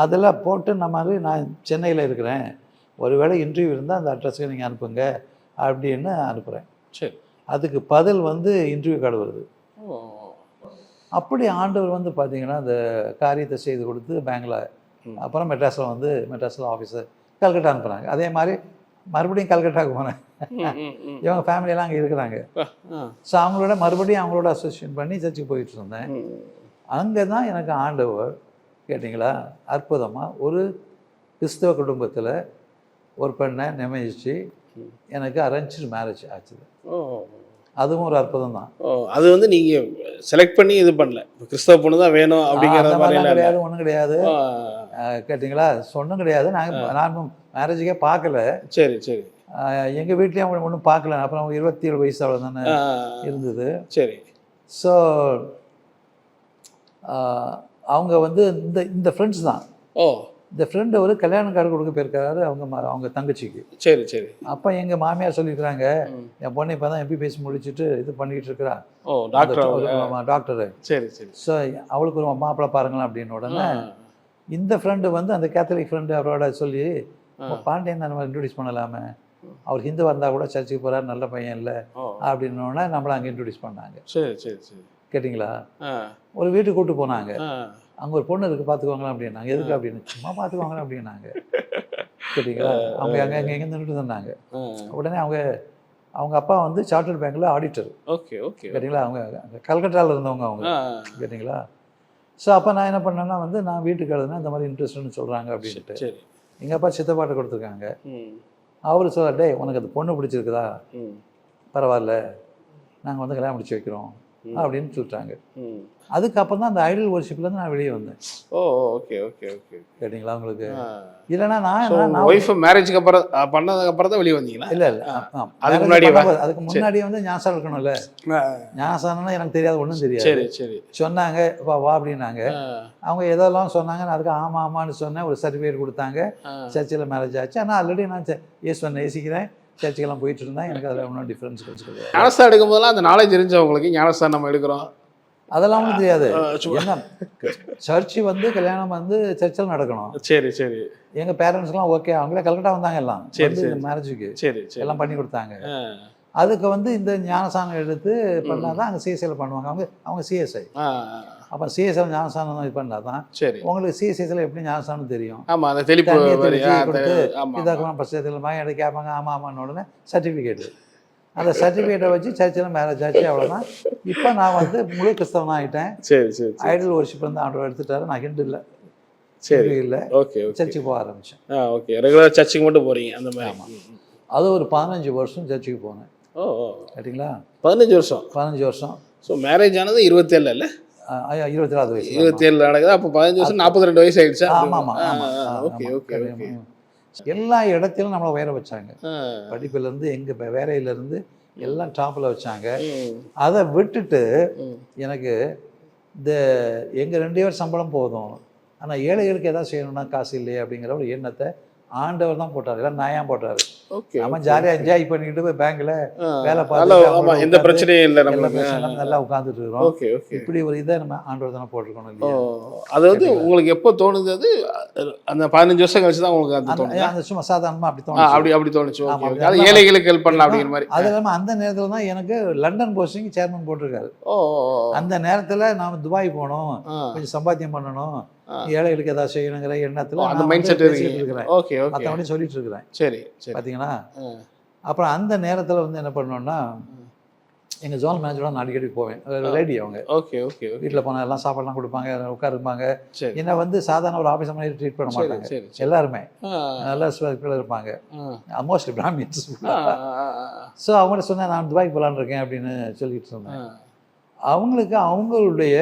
அதெல்லாம் போட்டு நான் சென்னையில் இருக்கிறேன், ஒருவேளை இன்டர்வியூ இருந்தால் அந்த அட்ரஸுக்கு நீங்கள் அனுப்புங்க அப்படின்னு அனுப்புகிறேன். சரி. அதுக்கு பதில் வந்து இன்டர்வியூ கார்டு வருது. அப்படி ஆண்டவர் வந்து பார்த்தீங்கன்னா அந்த காரியத்தை செய்து கொடுத்து பேங்கில், அப்புறம் மெட்ராஸில் ஆஃபீஸர் கல்கட்டா அனுப்புகிறாங்க. அதே மாதிரி மறுபடியும் கல்கட்டாவுக்கு போனேன். இவங்க ஃபேமிலியெல்லாம் அங்கே இருக்கிறாங்க. ஸோ அவங்களோட அசோசியேஷன் பண்ணி சர்ச்சுக்கு போயிட்டு இருந்தேன். அங்கே தான் எனக்கு ஆண்டவர், கேட்டிங்களா, அற்புதமாக ஒரு கிறிஸ்தவ குடும்பத்தில் ஒரு பெண்ணை நியமிச்சு எனக்கு அரேஞ்ச்டு மேரேஜ் ஆச்சுது. அதுவும் ஒரு அற்புதம் தான். அது வந்து நீங்கள் செலக்ட் பண்ணி இது பண்ணல, கிறிஸ்தவ பொண்ணு தான் வேணும் அப்படிங்கிற மாதிரி கிடையாது, ஒன்றும் கிடையாது. கேட்டிங்களா. ஒன்றும் கிடையாது. நான் மேரேஜுக்கே பார்க்கல. சரி. எங்கள் வீட்லேயும் ஒன்றும் பார்க்கல. அப்புறம் 27 வயசு அவ்வளோ தானே இருந்தது. சரி. ஸோ அவங்க வந்து இந்த ஃப்ரெண்ட்ஸ் தான். இந்த ஃப்ரெண்டு ஒரு கல்யாண கார்டு கொடுக்க போயிருக்காரு அவங்க தங்கச்சிக்கு. சரி. அப்போ எங்கள் மாமியார் சொல்லியிருக்கிறாங்க, என் பொண்ணு இப்போ தான் எம்பிபிஎஸ் முடிச்சுட்டு இது பண்ணிக்கிட்டு இருக்கிறா, டாக்டரு. சரி. ஸோ அவளுக்கு ஒரு மாப்பிள்ளை பாருங்களேன் அப்படின்னு. உடனே இந்த ஃப்ரெண்டு வந்து அந்த கேத்தலிக் ஃப்ரெண்டு அவரோட சொல்லி, பாண்டியன் நம்ம இன்ட்ரடியூஸ் பண்ணலாமே, அவர் ஹிந்து வந்தால் கூட சர்ச்சுக்கு போகிறார், நல்ல பையன் இல்லை அப்படின்னோடனே நம்மளை அங்கே இன்ட்ரடியூஸ் பண்ணாங்க. சரி. கேட்டிங்களா. ஒரு வீட்டுக்கு கூப்பிட்டு போனாங்க. அங்கே ஒரு பொண்ணு இருக்குது பார்த்துக்குவாங்களா அப்படின்னாங்க. எதுக்கு அப்படின்னு, சும்மா பார்த்துக்குவாங்களா அப்படின்னாங்க. கேட்டிங்களா. அவங்க எங்கே நின்றுட்டு இருந்தாங்க. உடனே அவங்க அப்பா வந்து சார்ட்டர்ட் பேங்க்கில் ஆடிட்டர். ஓகே. கேட்டிங்களா. அவங்க கல்கட்டாவில் இருந்தவங்க அவங்க. கேட்டிங்களா. ஸோ அப்போ நான் என்ன பண்ணேன்னா வந்து, நான் வீட்டுக்கு எழுதுனா இந்த மாதிரி இன்ட்ரெஸ்ட்னு சொல்கிறாங்க அப்படின்ட்டு எங்கள் அப்பா சித்தப்பாட்டை கொடுத்துருக்காங்க. அவர் சொல்ல, டே உனக்கு அந்த பொண்ணு பிடிச்சிருக்குதா, பரவாயில்ல நாங்கள் வந்து கல்யாணம் முடிச்சு வைக்கிறோம் அப்படின்னு சொல்லிட்டாங்க. அதுக்கப்புறம் தான் அந்த ஐடல் வர்ஷிப்லேருந்து நான் வெளியே வந்தேன். ஓகே. கேட்டிங்களா. உங்களுக்கு இல்லைன்னா நான் ஒய்ஃப் மேரேஜுக்கு அப்புறம் பண்ணதுக்கப்புறம் தான் வெளியே வந்தீங்களா? இல்லை அதுக்கு முன்னாடியே வந்து ஞாசம் இருக்கணும்ல. ஞாசம்னா எனக்கு தெரியாது, ஒன்றும் தெரியாது. சரி. சொன்னாங்க வா அப்படின்னாங்க. அவங்க எதெல்லாம் சொன்னாங்க, நான் அதுக்கு ஆமான்னு சொன்னேன். ஒரு சர்டிஃபிகேட் கொடுத்தாங்க. சர்ச்சில் மேரேஜ் ஆச்சு. ஆனால் ஆல்ரெடி நான் நேசிக்கிறேன், சர்ச்சுக்கெல்லாம் போயிட்டு இருந்தேன். எனக்கு அதில் ஒன்றும் டிஃப்ரென்ஸ் கிடைச்சிருக்கு. ஞானஸ்தானம் எடுக்கும்போதெல்லாம் அந்த நாலேஜ் இருந்துச்சு உங்களுக்கு, ஞானஸ்தானம் நம்ம எடுக்கிறோம் அதெல்லாம் ஒன்றும் தெரியாது. சும்மா. என்ன சர்ச்சு வந்து கல்யாணம் வந்து சர்ச்சில் நடக்கணும். சரி சரி எங்கள் பேரண்ட்ஸ்லாம் ஓகே, அவங்களே கல்கட்டா வந்தாங்க எல்லாம் சரி, சரி. மேரேஜுக்கு சரி சரி எல்லாம் பண்ணி கொடுத்தாங்க. ஆ. அதுக்கு வந்து இந்த ஞானசானம் எடுத்து பண்ணால் தான் அங்கே சிஎஸ்ஐயில் பண்ணுவாங்க. அவங்க சிஎஸ்ஐ. ஆ. அப்போ சிஎஸ்ஐயில் ஞானசானம் இது பண்ணால் தான் சரி. உங்களுக்கு சிஎஸ்ஐயில் எப்படி ஞானசானம் தெரியும். ஆமா அந்த தெளிப்பு தண்ணியை மாதிரி. தெளிச்சு கொடுத்து ஆமா இதாக்கலாம் பட்சத்தில் எடுத்து கேட்பாங்க. ஆமாம் ஆமான்னு உடனே சர்டிஃபிகேட்டு, அந்த சர்டிஃபிகேட்டை வச்சு சர்ச்சில் மேரேஜ் ஆச்சு, அவ்வளோதான். இப்போ நான் வந்து முழு கிறிஸ்தவன் ஆகிட்டேன். சரி சரி சரி ஐடல் ஒர்ஷிப் வந்து ஆண்டவர் எடுத்துட்டாரு. நான் ஹிந்து இல்லை, சரி இல்லை, ஓகே ஓகே சர்ச்சுக்கு போக ஆரம்பித்தேன். ஓகே ரெகுலர் சர்ச்சுக்கு மட்டும் போறீங்க அந்த மாதிரி. ஆமாம். அது ஒரு 15 வருஷம் சர்ச்சுக்கு போனேன். ஓ கேட்டிங்களா? 15 வருஷம். 15 வருஷம். ஸோ மேரேஜ் ஆனது 27 இல்ல? 24 வயசு. 27 நடக்குது. அப்போ 15 வருஷம் 42 வயசு ஆயிடுச்சா? ஆமாம் ஓகே ஓகே ஓகே. எல்லா இடத்திலும் நம்மளை உயர வச்சாங்க. படிப்புலேருந்து எங்கள் வேலையிலேருந்து எல்லாம் டாப்பில் வச்சாங்க. அதை விட்டுட்டு எனக்கு இந்த எங்கள் 2 பேர் சம்பளம் போதும், ஆனால் ஏழைகளுக்கு எதாவது செய்யணும்னா காசு இல்லையே அப்படிங்கிற ஒரு எண்ணத்தை ஆண்டவர் தான் போட்டார். எல்லாம் நான் ஏன் போட்டார். ஓகே நம்ம ஜாலியாக என்ஜாய் பண்ணிக்கிட்டு போய் பேங்க்ல வேலை ஆமா பார்த்து எந்த பிரச்சனையும் இல்லை நம்மளுக்கு. நல்லா உட்காந்துட்டு இருக்கிறோம். Okay okay. இப்படி ஒரு இதை நம்ம ஆண்டவர் தானே போட்டிருக்கணும் இல்லையா? அதாவது உங்களுக்கு எப்போ தோணுது அது? அந்த 15 வருஷம் கழிச்சு தான் உங்களுக்கு அது தோணுது? அந்த சும்மா சாதாரணமாக அப்படி தோணும். அப்படி தோணுச்சு. ஓகே. அது ஏழைகளுக்கு ஹெல்ப் பண்ணலாம் அப்படிங்கிற மாதிரி. அது இல்லாமல் அந்த நேரத்தில் தான் எனக்கு லண்டன் போஸ்டிங் சேர்மன் போட்டிருக்காரு. ஓ அந்த நேரத்தில் நாம் துபாய் போகணும், கொஞ்சம் சம்பாத்தியம் பண்ணணும், ஏழைகளுக்கு ஏதாவது செய்யணுங்கிற எண்ணத்தில் அந்த மைண்ட் செட் இருக்கிறேன். Okay okay. மற்றபடி சொல்லிட்டு இருக்கிறேன். சரி சரி. பார்த்தீங்கன்னா அப்புறம் அந்த நேரத்தில் வந்து என்ன பண்ணோன்னா எங்கள் ஜோனல் மேனேஜரோட நான் அடிக்கடி போவேன். லேடி அவங்க. Okay okay. வீட்டில் போனால் எல்லாம் சாப்பாடுலாம் கொடுப்பாங்க, உட்காருப்பாங்க. சரி. என்னை வந்து சாதாரண ஒரு ஆஃபீஸர் மாதிரி ட்ரீட் பண்ண மாட்டாங்க. சரி எல்லாருமே நல்லா ஸ்பெஷல் இருப்பாங்க, மோஸ்ட்லி பிராமின்ஸ். ஸோ அவங்கள்ட்ட சொன்னேன் நான் துபாய்க்கு போகலான்னு இருக்கேன் அப்படின்னு சொல்லிட்டு சொன்னேன். அவங்களுக்கு அவங்களுடைய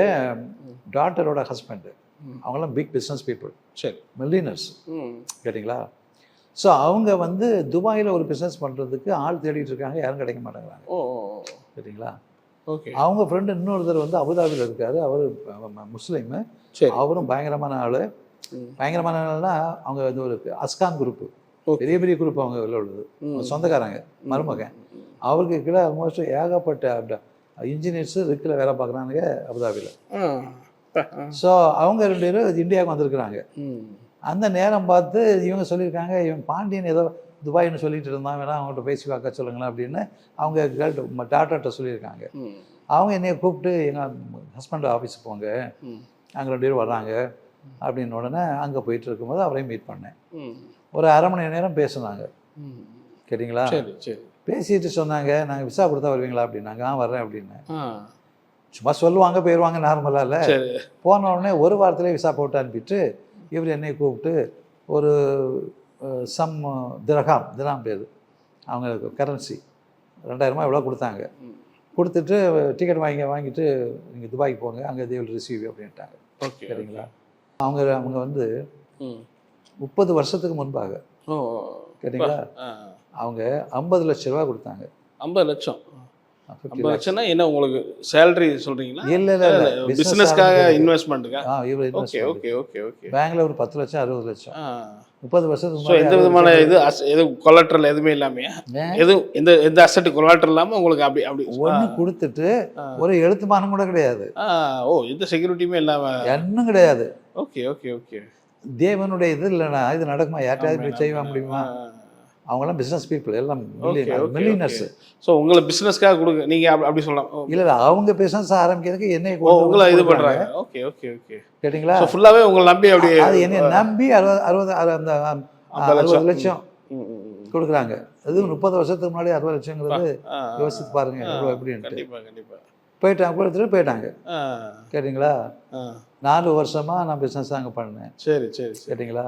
டாட்டரோட ஹஸ்பண்டு, அவங்களாம் பிக் பிஸ்னஸ் பீப்புள். சரி. மில்லியனர்ஸ். கேட்டிங்களா? ஸோ அவங்க வந்து துபாயில் ஒரு பிஸ்னஸ் பண்ணுறதுக்கு ஆள் தேடிட்டு இருக்காங்க, யாரும் கிடைக்க மாட்டேங்கிறாங்க. ஓ சரிங்களா? ஓகே. அவங்க ஃப்ரெண்டு இன்னொருத்தர் வந்து அபுதாபியில் இருக்கார். அவர் முஸ்லீமு. சரி. அவரும் பயங்கரமான ஆள். பயங்கரமான ஆள்னா அவங்க வந்து ஒரு அஸ்கான் குரூப்பு, பெரிய பெரிய குரூப் அவங்க உள்ள உள்ளது. சொந்தக்காரங்க, மருமகன். அவருக்கு கீழே ஆல்மோஸ்ட் ஏகப்பட்ட இன்ஜினியர்ஸு ரிக்கில் வேலை பார்க்குறாங்க அபுதாபியில். ஸோ அவங்க 2 பேரும் இந்தியாவுக்கு வந்திருக்கிறாங்க. அந்த நேரம் பார்த்து இவங்க சொல்லியிருக்காங்க, இவன் பாண்டியன் ஏதோ துபாய்னு சொல்லிட்டு இருந்தான், வேணா அவங்கள்ட்ட பேசி பார்க்க சொல்லுங்களேன் அப்படின்னு அவங்க டாக்டர்கிட்ட சொல்லியிருக்காங்க. அவங்க என்னைய கூப்பிட்டு எங்கள் ஹஸ்பண்ட் ஆஃபீஸுக்கு போங்க, அங்கே 2 பேரும் வர்றாங்க அப்படின்னு. உடனே அங்கே போயிட்டு இருக்கும்போது அவரையும் மீட் பண்ணேன். ஒரு அரை மணி நேரம் பேசுனாங்க. கேட்டிங்களா? சரி சரி. பேசிட்டு சொன்னாங்க, நாங்கள் விசா கொடுத்தா வருவீங்களா அப்படின்னாங்க. வர்றேன் அப்படின்னு. சும்மா சொல்லுவாங்க போயிடுவாங்க, நார்மலாக இல்லை. போன உடனே ஒரு வாரத்திலே விசா போட்டு அனுப்பிட்டு இவர் என்னை கூப்பிட்டு ஒரு சம் திரஹாம் பேர் அவங்க கரன்சி 2000 எவ்வளோ கொடுத்தாங்க. கொடுத்துட்டு டிக்கெட் வாங்கிட்டு நீங்கள் துபாய்க்கு போங்க, அங்கே தே வில் ரிசீவ் அப்படின்ட்டாங்க. ஓகே. சரிங்களா? அவங்க வந்து 30 வருஷத்துக்கு முன்பாக. கேட்டிங்களா? அவங்க 50 லட்ச ரூபா கொடுத்தாங்க. 50 லட்சம்? 50 லட்சம்னா என்ன உங்களுக்கு சேலரி சொல்றீங்களா? இல்லை பிசினஸ்க்காக இன்வெஸ்ட்மெண்ட்டுக்கா? Okay okay okay okay. பேங்க்ல ஒரு 10 லட்சம் 60 லட்சம் 30 வருஷத்துக்கு. ஸோ எந்த விதமான எது கொலாட்ரல் எதுவுமே இல்லாமையா? எதுவும் எந்த அசெட் கொலாட்ரல் இல்லாமல் உங்களுக்கு அப்படி ஒன்று கொடுத்துட்டு ஒரு எழுத்துமானம் கூட கிடையாது. ஓ எந்த செக்யூரிட்டியுமே இல்லாமல் ஒன்றும் கிடையாது. Okay okay okay. தேவனுடைய இது இல்லைன்னா இது நடக்குமா? யார்ட்டாவது செய்ய முடியுமா? அவங்களாம் பிஸ்னஸ் பீப்புள், எல்லாம் மில்லியனர்ஸ். ஸோ உங்களை பிஸ்னஸ்க்காக கொடுங்க நீங்கள் அப்படி சொல்லலாம். இல்லை அவங்க பிஸ்னஸ் ஆரம்பிக்கிறதுக்கு என்னை உங்களை இது பண்ணுறாங்க. Okay okay okay. கேட்டிங்களா? ஃபுல்லாகவே உங்களை நம்பி அப்படி அது என்னை நம்பி 60 லட்சம் கொடுக்குறாங்க. அது 30 வருஷத்துக்கு முன்னாடி 60 லட்சங்கிறது யோசித்து பாருங்க எவ்வளோ எப்படின்ட்டு. கண்டிப்பாக கண்டிப்பாக. போயிட்டாங்க, கொடுத்துட்டு போயிட்டாங்க. கேட்டிங்களா? 4 வருஷமாக நான் பிஸ்னஸ் தாங்க பண்ணேன். சரி சரி. கேட்டிங்களா?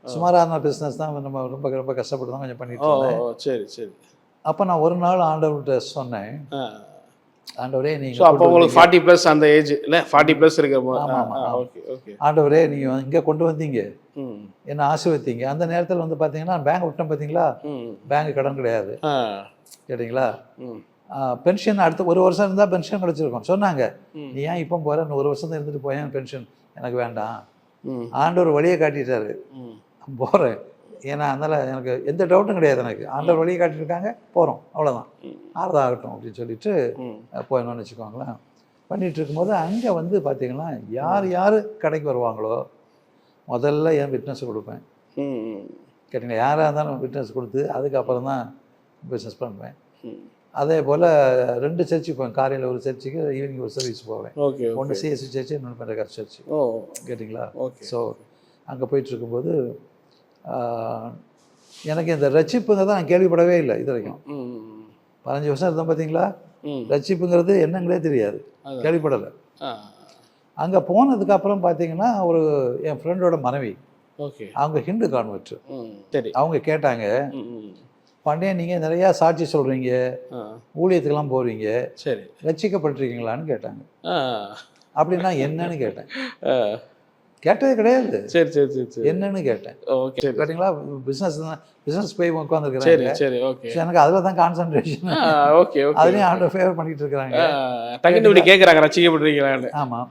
சுமாரான பிஸ்னஸ் தான், நம்ம ரொம்ப ரொம்ப கஷ்டப்பட்டு தான் கொஞ்சம் பண்ணிட்டு இருந்தேன். சரி சரி. அப்போ நான் ஒரு நாள் ஆண்டவர்கிட்ட சொன்னேன், ஆண்டவரே நீங்கள் அப்போ உங்களுக்கு 40+ அந்த ஏஜ் இல்லை 40+ இருக்கிற. Okay okay. ஆண்டவரே நீங்கள் இங்கே கொண்டு வந்தீங்க, என்ன ஆசீர்வதித்தீங்க. அந்த நேரத்தில் வந்து பார்த்தீங்கன்னா பேங்க் விட்டோம் பார்த்தீங்களா? பேங்க் கடன் கிடையாது. கேட்டிங்களா? பென்ஷன் அடுத்த 1 வருஷம் இருந்தால் பென்ஷன் கிடச்சிருக்கும். சொன்னாங்க, நீ ஏன் இப்போ போகிற, 1 வருஷம் தான் இருந்துட்டு போயேன், பென்ஷன் எனக்கு வேண்டாம். ஆண்டவர் வழியை காட்டிட்டாரு, போகிறேன். ஏன்னா அதனால் எனக்கு எந்த டவுட்டும் கிடையாது. எனக்கு ஆண்டவர் வழியை காட்டியிருக்காங்க, போகிறோம், அவ்வளோதான், ஆறுதல் ஆகட்டும் அப்படின்னு சொல்லிட்டு போயிடணும்னு வச்சுக்கோங்களேன். பண்ணிகிட்டு இருக்கும்போது அங்கே வந்து பார்த்தீங்கன்னா யார் யார் கடைக்கு வருவாங்களோ முதல்ல என் விட்னஸ் கொடுப்பேன். கேட்டிங்களா, யாராக இருந்தாலும் விட்னஸ் கொடுத்து அதுக்கப்புறம் தான் பிஸ்னஸ் பண்ணுவேன். அதே போல் 2 சர்ச்சுக்கு போவேன். காலையில் ஒரு சர்ச்சுக்கு, ஈவினிங் ஒரு சர்வீஸ் போவேன். ஓகே. ஒன்று சிஎஸ்சி சர்ச்சு, இன்னொன்று பெண்டகாஸ்ட் சர்ச்சு. ஓ, கேட்டிங்களா. ஓகே. ஸோ அங்கே போயிட்டுருக்கும்போது எனக்கு இந்த ரட்சிப்புங்கிறத நான் கேள்விப்படவே இல்லை இது வரைக்கும். 15 வருஷம் இருந்தோம் பார்த்தீங்களா. ரட்சிப்புங்கிறது என்னங்களே தெரியாது, கேள்விப்படலை. அங்கே போனதுக்கப்புறம் பார்த்தீங்கன்னா என் ஃப்ரெண்டோட மனைவி, ஓகே, அவங்க ஹிந்து கான்வெர்ட். சரி. அவங்க கேட்டாங்க, பாண்டியன் நீங்கள் நிறையா சாட்சி சொல்கிறீங்க, ஊழியத்துக்கெல்லாம் போகிறீங்க, சரி, ரட்சிக்கப்பட்டிருக்கீங்களான்னு கேட்டாங்க. அப்படின்னா என்னன்னு கேட்டேன். கேட்டதே கிடையாது. சரி சரி சரி சரி. என்னன்னு கேட்டேன். ஓகே. கேட்டிங்களா, பிஸ்னஸ் போய் சரி உட்காந்துருக்குறாங்க. சரி. ஓகே. எனக்கு அதில் தான் கான்சன்ட்ரேஷன். Okay okay. அதுலேயும் ஆர்டர் ஃபேவர் பண்ணிட்டு இருக்கிறாங்க. டக்குன்னு இப்படி கேட்குறாங்க, ரசிக்கப்படுறீங்களான்னு. ஆமாம்.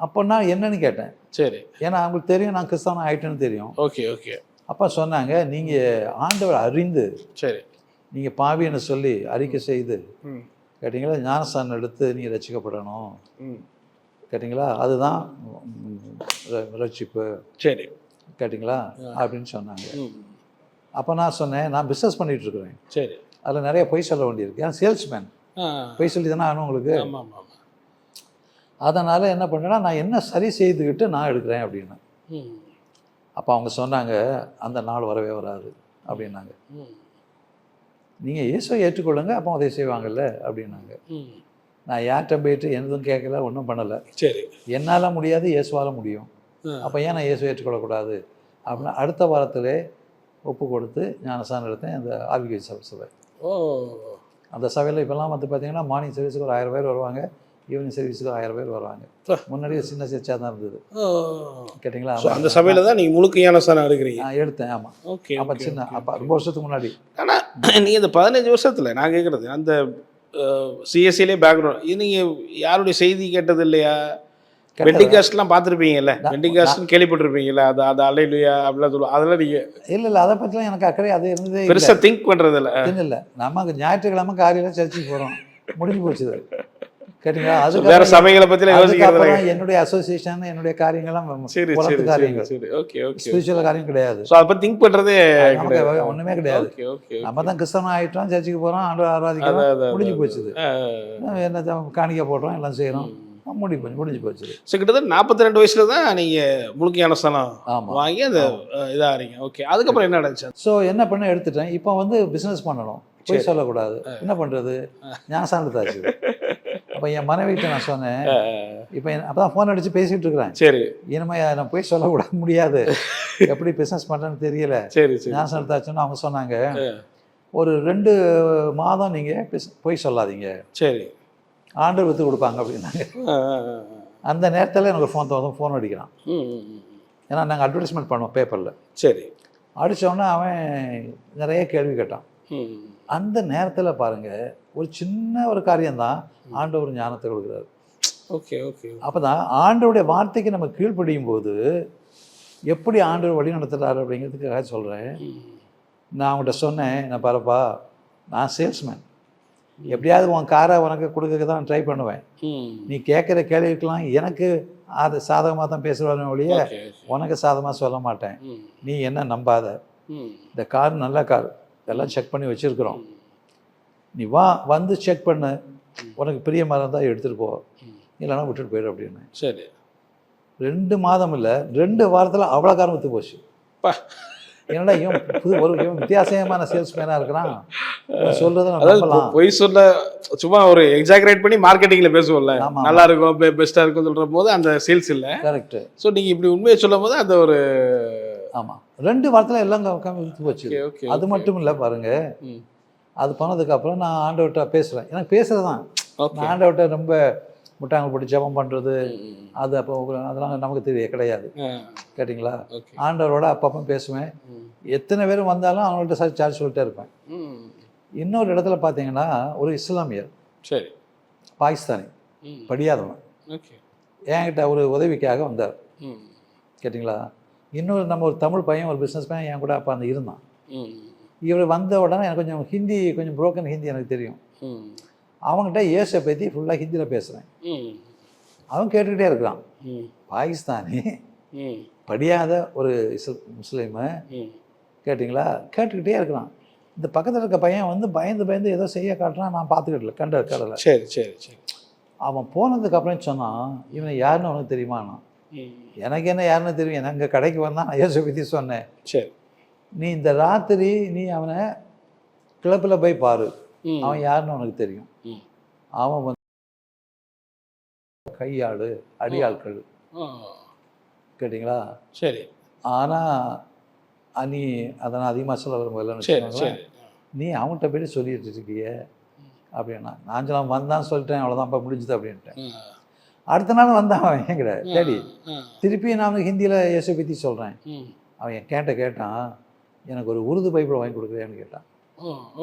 அப்போ நான் என்னன்னு கேட்டேன். சரி. ஏன்னா அவங்களுக்கு தெரியும் நான் கிறிஸ்தவன் ஆகிட்டேன்னு தெரியும். Okay okay. அப்போ சொன்னாங்க, நீங்கள் ஆண்டவர் அறிந்து, சரி, நீங்கள் பாவின்னு சொல்லி அறிக்கை செய்து கேட்டிங்களா, ஞானஸ்தானம் எடுத்து நீங்கள் ரட்சிக்கப்படணும். கேட்டிங்களா, அதுதான் ரட்சிப்பு. சரி, கேட்டிங்களா அப்படின்னு சொன்னாங்க. அப்போ நான் சொன்னேன், நான் பிஸ்னஸ் பண்ணிகிட்ருக்குறேன். சரி. அதில் நிறைய பொய் சொல்ல வேண்டியிருக்கு. ஏன்னா சேல்ஸ்மேன், பொய் சொல்லி தானே ஆகணும் உங்களுக்கு. அதனால் என்ன பண்ணேன்னா, நான் என்ன சரி செய்துக்கிட்டு நான் எடுக்கிறேன் அப்படின்னு. அப்போ அவங்க சொன்னாங்க, அந்த நாள் வரவே வராது அப்படின்னாங்க. நீங்கள் இயேசுவை ஏற்றுக்கொள்ளுங்க, அப்போ அதை செய்வாங்கல்ல அப்படின்னாங்க. நான் யார்கிட்ட போயிட்டு எதுவும் கேட்கல, ஒன்றும் பண்ணலை. சரி. என்னால் முடியாது, இயேசுவால் முடியும். அப்போ ஏன் நான் இயேசுவை ஏற்றுக்கொள்ளக்கூடாது அப்படின்னா, அடுத்த வாரத்திலே ஒப்பு கொடுத்து ஞானஸ்தானம் எடுத்தேன் அந்த ஆவிக்குரிய சபை. ஓ. அந்த சபையில் இப்போல்லாம் வந்து பார்த்தீங்கன்னா மார்னிங் சர்வீஸுக்கு ஒரு 1000 பேர் வருவாங்க, ஈவினிங் சர்வீஸுக்கு 1000 பேர் வருவாங்க. முன்னாடியே சின்ன சர்ச்சாக தான் இருந்தது. கேட்டிங்களா. அந்த சபையில் தான் நீங்கள் முழுக்க ஞானஸ்தானம் எடுக்கிறீங்க. எடுத்தேன். ஆமாம். ஓகே. அப்போ சின்ன, அப்போ ரொம்ப வருஷத்துக்கு முன்னாடி. ஆனால் நீங்கள் இந்த 15 வருஷத்தில் நான் கேட்குறது, அந்த சிஎஸ்சிலே பேக்ரவுண்ட், நீங்கள் யாருடைய செய்தி கேட்டது இல்லையா? வெண்டிகாஸ்ட்லாம் பார்த்துருப்பீங்கல்ல, வெண்டிகாஸ்ட்னு கேள்விப்பட்டிருப்பீங்களா? அது அலையிலையா அப்படிலாம் சொல்லுவோம், அதெல்லாம் நீங்கள் இல்லை அதை பற்றிலாம் எனக்கு அக்கறை அது இருந்ததே பெருசாக திங்க் பண்ணுறதில்ல. இல்லை, நம்ம ஞாயிற்றுக்கிழமை காலையில் சர்ச்சுக்கு போகிறோம், முடிஞ்சு போச்சு. கேட்டிங்களா. அது வேற சபைகளை பற்றிலாம் யோசிக்கிறது. என்னுடைய அசோசியேஷன், என்னுடைய காரியங்கள்லாம் சரி சரி காரியங்கள். சரி, ஓகே ஓகே. ஸ்பிரிச்சுவல் காரியம் கிடையாது. ஸோ அதை பற்றி திங்க் பண்ணுறதே ஒன்றுமே கிடையாது. Okay okay. நம்ம தான் கிறிஸ்தவம் ஆகிட்டோம், சர்ச்சுக்கு போகிறோம், ஆண்டவர் ஆராதிக்கிறோம், முடிஞ்சு போச்சுது. என்ன காணிக்கை போடுறோம், எல்லாம் செய்கிறோம், முடிஞ்சு போச்சு. ஸோ கிட்டத்தட்ட 42 வயசுல தான் நீங்கள் முழுக்க ஞானஸ்தானம் வாங்கி அந்த இதாகிறீங்க. ஓகே. அதுக்கப்புறம் என்ன நடந்துச்சு? ஸோ என்ன பண்ண எடுத்துட்டேன். இப்போ வந்து பிஸ்னஸ் பண்ணணும், போய் சொல்லக்கூடாது, என்ன பண்ணுறது, ஞானஸ்தானம் எடுத்தாச்சு. அப்போ என் மனைவிட்ட நான் சொன்னேன், இப்போ அப்போ தான் ஃபோன் அடித்து பேசிகிட்டு இருக்கிறேன். சரி. இனிமேல் நான் போய் சொல்லக்கூடாது, முடியாது, எப்படி பிஸ்னஸ் பண்ணுறேன்னு தெரியல. சரி சரி. ஞானஸ்தானம் எடுத்தாச்சுன்னு அவங்க சொன்னாங்க, ஒரு 2 மாதம் நீங்கள் போய் சொல்லாதீங்க, சரி, ஆண்டவர் விற்று கொடுப்பாங்க அப்படின்னாங்க. அந்த நேரத்தில் எனக்கு ஃபோன் அடிக்கிறான். ஏன்னா நாங்கள் அட்வர்டைஸ்மெண்ட் பண்ணுவோம் பேப்பரில். சரி. அடித்தோடனே அவன் நிறைய கேள்வி கேட்டான். அந்த நேரத்தில் பாருங்கள், ஒரு சின்ன ஒரு காரியம்தான் ஆண்டவர் ஞானத்தை கொடுக்குறாரு. Okay okay. அப்போ தான் ஆண்டவருடைய வார்த்தைக்கு நம்ம கீழ்ப்படியும் போது எப்படி ஆண்டவர் வழி நடத்துகிறாரு அப்படிங்கிறதுக்காக சொல்கிறேன். நான் அவங்கள்ட்ட சொன்னேன், நான் பாருப்பா, நான் சேல்ஸ்மேன், எப்படியாவது உன் காரை உனக்கு கொடுக்க தான் ட்ரை பண்ணுவேன். நீ கேட்குற கேள்விக்கெல்லாம் எனக்கு அது சாதகமாக தான் பேசுவாங்க ஒழிய உனக்கு சாதகமாக சொல்ல மாட்டேன். நீ என்ன நம்பாத, இந்த கார் நல்ல கார், எல்லாம் செக் பண்ணி வச்சுருக்குறோம், நீ வந்து செக் பண்ணு, உனக்கு பிரியமாக இருந்தால் எடுத்துகிட்டு போ, இல்லைன்னா விட்டுட்டு போயிடு அப்படின்னு. சரி. 2 மாதம் இல்லை, 2 வாரத்தில் அவ்வளோ காரம் விற்று போச்சு. என்னடா இவன் வித்தியாசமான சேல்ஸ்மேனாக இருக்கிறான், சொல்கிறத நம்பலாம். பொய் சொல்ல சும்மா ஒரு எக்ஸாகரேட் பண்ணி மார்க்கெட்டிங்கில் பேசுவோம்ல, நல்லா இருக்கும், பெஸ்ட்டாக இருக்கும் சொல்கிற போது அந்த சேல்ஸ் இல்லை. கரெக்டு. ஸோ நீங்கள் இப்படி உண்மையை சொல்லும் போது அந்த ஒரு ஆமாம் 2 வாரத்தில் எல்லாம் விற்று போச்சு. அது மட்டும் இல்லை பாருங்கள், அது பண்ணதுக்கப்புறம் நான் ஆண்டவர்கிட்ட பேசுகிறேன். எனக்கு பேசுகிறது தான், நான் ஆண்டவர்கிட்ட ரொம்ப முட்டாங்க போட்டு ஜெபம் பண்ணுறது அது அப்போ அதெல்லாம் நமக்கு கிடையாது. கேட்டிங்களா. ஆண்டவரோட அப்பப்போ பேசுவேன். எத்தனை பேரும் வந்தாலும் அவங்கள்ட்ட சார்ஜ் சொல்லிட்டே இருப்பேன். இன்னொரு இடத்துல பார்த்தீங்கன்னா ஒரு இஸ்லாமியர், சரி, பாகிஸ்தானி, படியாதவன், என்கிட்ட ஒரு உதவிக்காக வந்தார். கேட்டிங்களா. இன்னொரு நம்ம ஒரு தமிழ் பையன், ஒரு பிஸ்னஸ் பையன் என் கூட அப்போ அந்த இருந்தான். இவர் வந்த உடனே எனக்கு கொஞ்சம் ஹிந்தி, கொஞ்சம் புரோக்கன் ஹிந்தி எனக்கு தெரியும். அவங்ககிட்ட இயேசுவை பற்றி ஃபுல்லாக ஹிந்தியில் பேசுகிறேன். அவன் கேட்டுக்கிட்டே இருக்கிறான். பாகிஸ்தானி படியாத ஒரு முஸ்லீமு கேட்டிங்களா, கேட்டுக்கிட்டே இருக்கிறான். இந்த பக்கத்தில் இருக்க பையன் வந்து பயந்து பயந்து ஏதோ செய்ய காட்டுறான். நான் பார்த்துக்கிட்டல கடலை. சரி சரி சரி. அவன் போனதுக்கப்புறம் சொன்னான், இவனை யாருன்னு அவனுக்கு தெரியுமாண்ணா. எனக்கு என்ன யாருன்னு தெரியும், எனக்கு எங்கள் கடைக்கு வந்தான், நான் இயேசுவை பற்றி சொன்னேன். சரி, நீ இந்த ராத்திரி நீ அவனை கிளப்பில் போய் பாரு, அவன் யாருன்னு அவனுக்கு தெரியும். அவன் வந்து கையாள் அடியாட்கள் கேட்டிங்களா. சரி. ஆனால் நீ அதை நான் அதிகமாக சொல்ல விரும்பலன்னு நீ அவன்கிட்ட போய்ட்டு சொல்லிட்டு இருக்கிய அப்படின்னா. நான் சொல்ல வந்தான்னு சொல்லிட்டேன், அவ்வளோதான்ப்பா முடிஞ்சுது அப்படின்ட்டேன். அடுத்த நாள் வந்தான் அவன் என்கிட்ட தேடி. திருப்பி நான் அவனுக்கு ஹிந்தியில் இயேசுவை பற்றி சொல்கிறேன். அவன் கேட்டான், எனக்கு ஒரு உருது பைபிள் வாங்கி கொடுக்குறியான்னு கேட்டான்.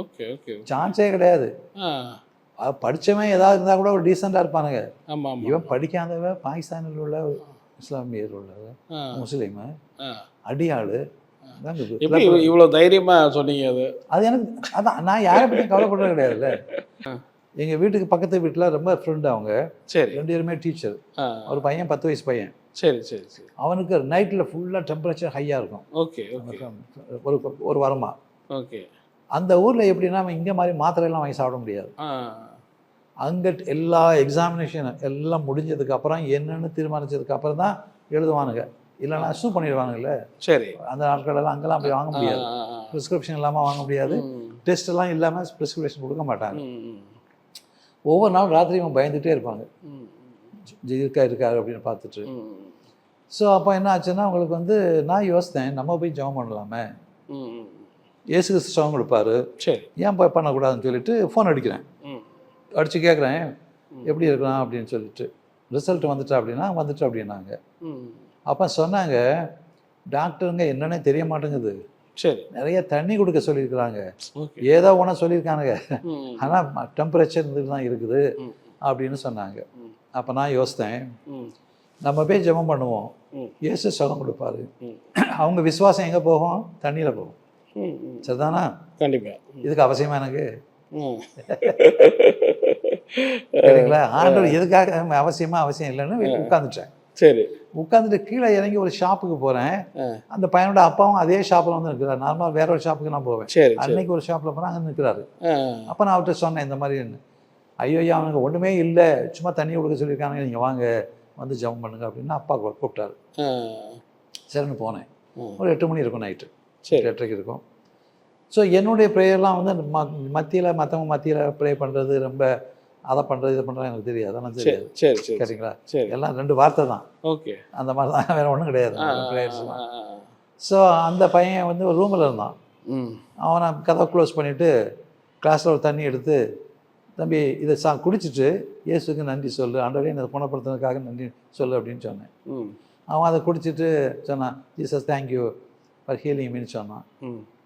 Okay okay. சான்ஸே கிடையாது. படித்தவன் ஏதாவது இருந்தால் கூட ஒரு டீசெண்டாக இருப்பானுங்க. இவன் படிக்காதவன், பாகிஸ்தானில் உள்ள இஸ்லாமியர் உள்ள முஸ்லீமு அடியாள். இவ்வளோ தைரியமாக சொன்னீங்க. அது எனக்கு அதான், நான் யாரை பற்றி கவலைப்படுறது கிடையாதுல்ல. எங்கள் வீட்டுக்கு பக்கத்து வீட்டில் ரொம்ப ஃப்ரெண்டு அவங்க. சரி. 2 பேருமே டீச்சர். ஒரு பையன் 10 வயசு பையன். சரி சரி சரி. அவனுக்கு நைட்டில் ஃபுல்லாக டெம்பரேச்சர் ஹையாக இருக்கும். Okay okay. ஒரு வாரமாக. ஓகே. அந்த ஊரில் எப்படின்னா அவன் இங்கே மாதிரி மாத்திரையெல்லாம் வாங்கி சாப்பிட முடியாது. அங்கே எல்லா எக்ஸாமினேஷன் எல்லாம் முடிஞ்சதுக்கப்புறம் என்னென்னு தீர்மானிச்சதுக்கப்புறம் தான் எழுதுவானுங்க. இல்லைன்னா அசூ பண்ணிடுவானுங்கல்ல. சரி. அந்த நாட்களெல்லாம் அங்கெல்லாம் போய் வாங்க முடியாது. ப்ரிஸ்கிரிப்ஷன் இல்லாமல் வாங்க முடியாது. டெஸ்ட் எல்லாம் இல்லாமல் ப்ரிஸ்கிரிப்ஷன் கொடுக்க மாட்டாங்க. ஒவ்வொரு நாள் ராத்திரி இவன் பயந்துகிட்டே இருப்பாங்க, இருக்காரு அப்படின்னு பார்த்துட்டு. ஸோ அப்போ என்ன ஆச்சுன்னா அவங்களுக்கு வந்து நான் யோசித்தேன், நம்ம போய் ஜெபம் பண்ணலாமே, இயேசு கிறிஸ்து ஜெபம் கொடுப்பாரு, சரி ஏன் போய் பண்ணக்கூடாதுன்னு சொல்லிட்டு ஃபோன் அடிக்கிறேன். அடித்து கேட்குறேன் எப்படி இருக்கலாம் அப்படின்னு சொல்லிட்டு. ரிசல்ட் வந்துட்டா அப்படின்னாங்க. அப்போ சொன்னாங்க, டாக்டருங்க என்னன்னே தெரிய மாட்டேங்குது, சரி நிறைய தண்ணி கொடுக்க சொல்லியிருக்கிறாங்க, ஏதோ ஒன்று சொல்லியிருக்கானுங்க, ஆனால் டெம்பரேச்சர் இருந்துட்டு தான் இருக்குது அப்படின்னு சொன்னாங்க. அப்போ நான் யோசித்தேன், நம்ம போய் ஜெபம் பண்ணுவோம், இயேசு சுகம் கொடுப்பாரு. அவங்க விசுவாசம் எங்கே போகும்? தண்ணியில் போகும். சரிதானா? கண்டிப்பாக. இதுக்கு அவசியமா எனக்கு சரிங்களா? ஆண்டவர் எதுக்காக அவசியம் இல்லைன்னு உட்காந்துட்டேன். சரி. உட்காந்துட்டு கீழே இறங்கி ஒரு ஷாப்புக்கு போகிறேன். அந்த பையனோட அப்பாவும் அதே ஷாப்பில் வந்து நிற்கிறார். நார்மலாக வேற ஒரு ஷாப்புக்கு நான் போவேன். அன்னைக்கு ஒரு ஷாப்பில் போனால் அங்கே நிற்கிறாரு. அப்போ நான் அவர்கிட்ட சொன்னேன் இந்த மாதிரி, ஐயோ அவனுக்கு ஒன்றுமே இல்லை, சும்மா தண்ணி கொடுக்க சொல்லியிருக்காங்க, நீங்கள் வாங்க வந்து ஜெபம் பண்ணுங்க அப்படின்னு அப்பா கூப்பிட்டாரு. சரின்னு போனேன். ஒரு 8 மணி இருக்கும், நைட்டு 8:30 இருக்கும். ஸோ என்னுடைய ப்ரேயர்லாம் வந்து மற்றவங்க மத்தியில் ப்ரே பண்ணுறது, ரொம்ப அதை பண்ணுறது இதை பண்ணுறது எனக்கு தெரியாது, அதெல்லாம் தெரியாது. சரி சரி. சரிங்களா? சரி. எல்லாம் 2 வார்த்தை தான். ஓகே. அந்த மாதிரி தான், வேறு ஒன்றும் கிடையாது ப்ரேயர்ஸ்லாம். ஸோ அந்த பையன் வந்து ஒரு ரூமில் இருந்தான். அவனை கதவை க்ளோஸ் பண்ணிவிட்டு கிளாஸில் ஒரு தண்ணி எடுத்து, தம்பி இதை குடிச்சிட்டு இயேசுக்கு நன்றி சொல்லு, ஆண்டவரே என்னை குணப்படுத்துனதுக்காக நன்றி சொல்லு அப்படின்னு சொன்னேன். அவன் அதை குடிச்சிட்டு சொன்னான், ஜீசஸ் தேங்க்யூ ஃபார் ஹீலிங் மீன்னு சொன்னான்.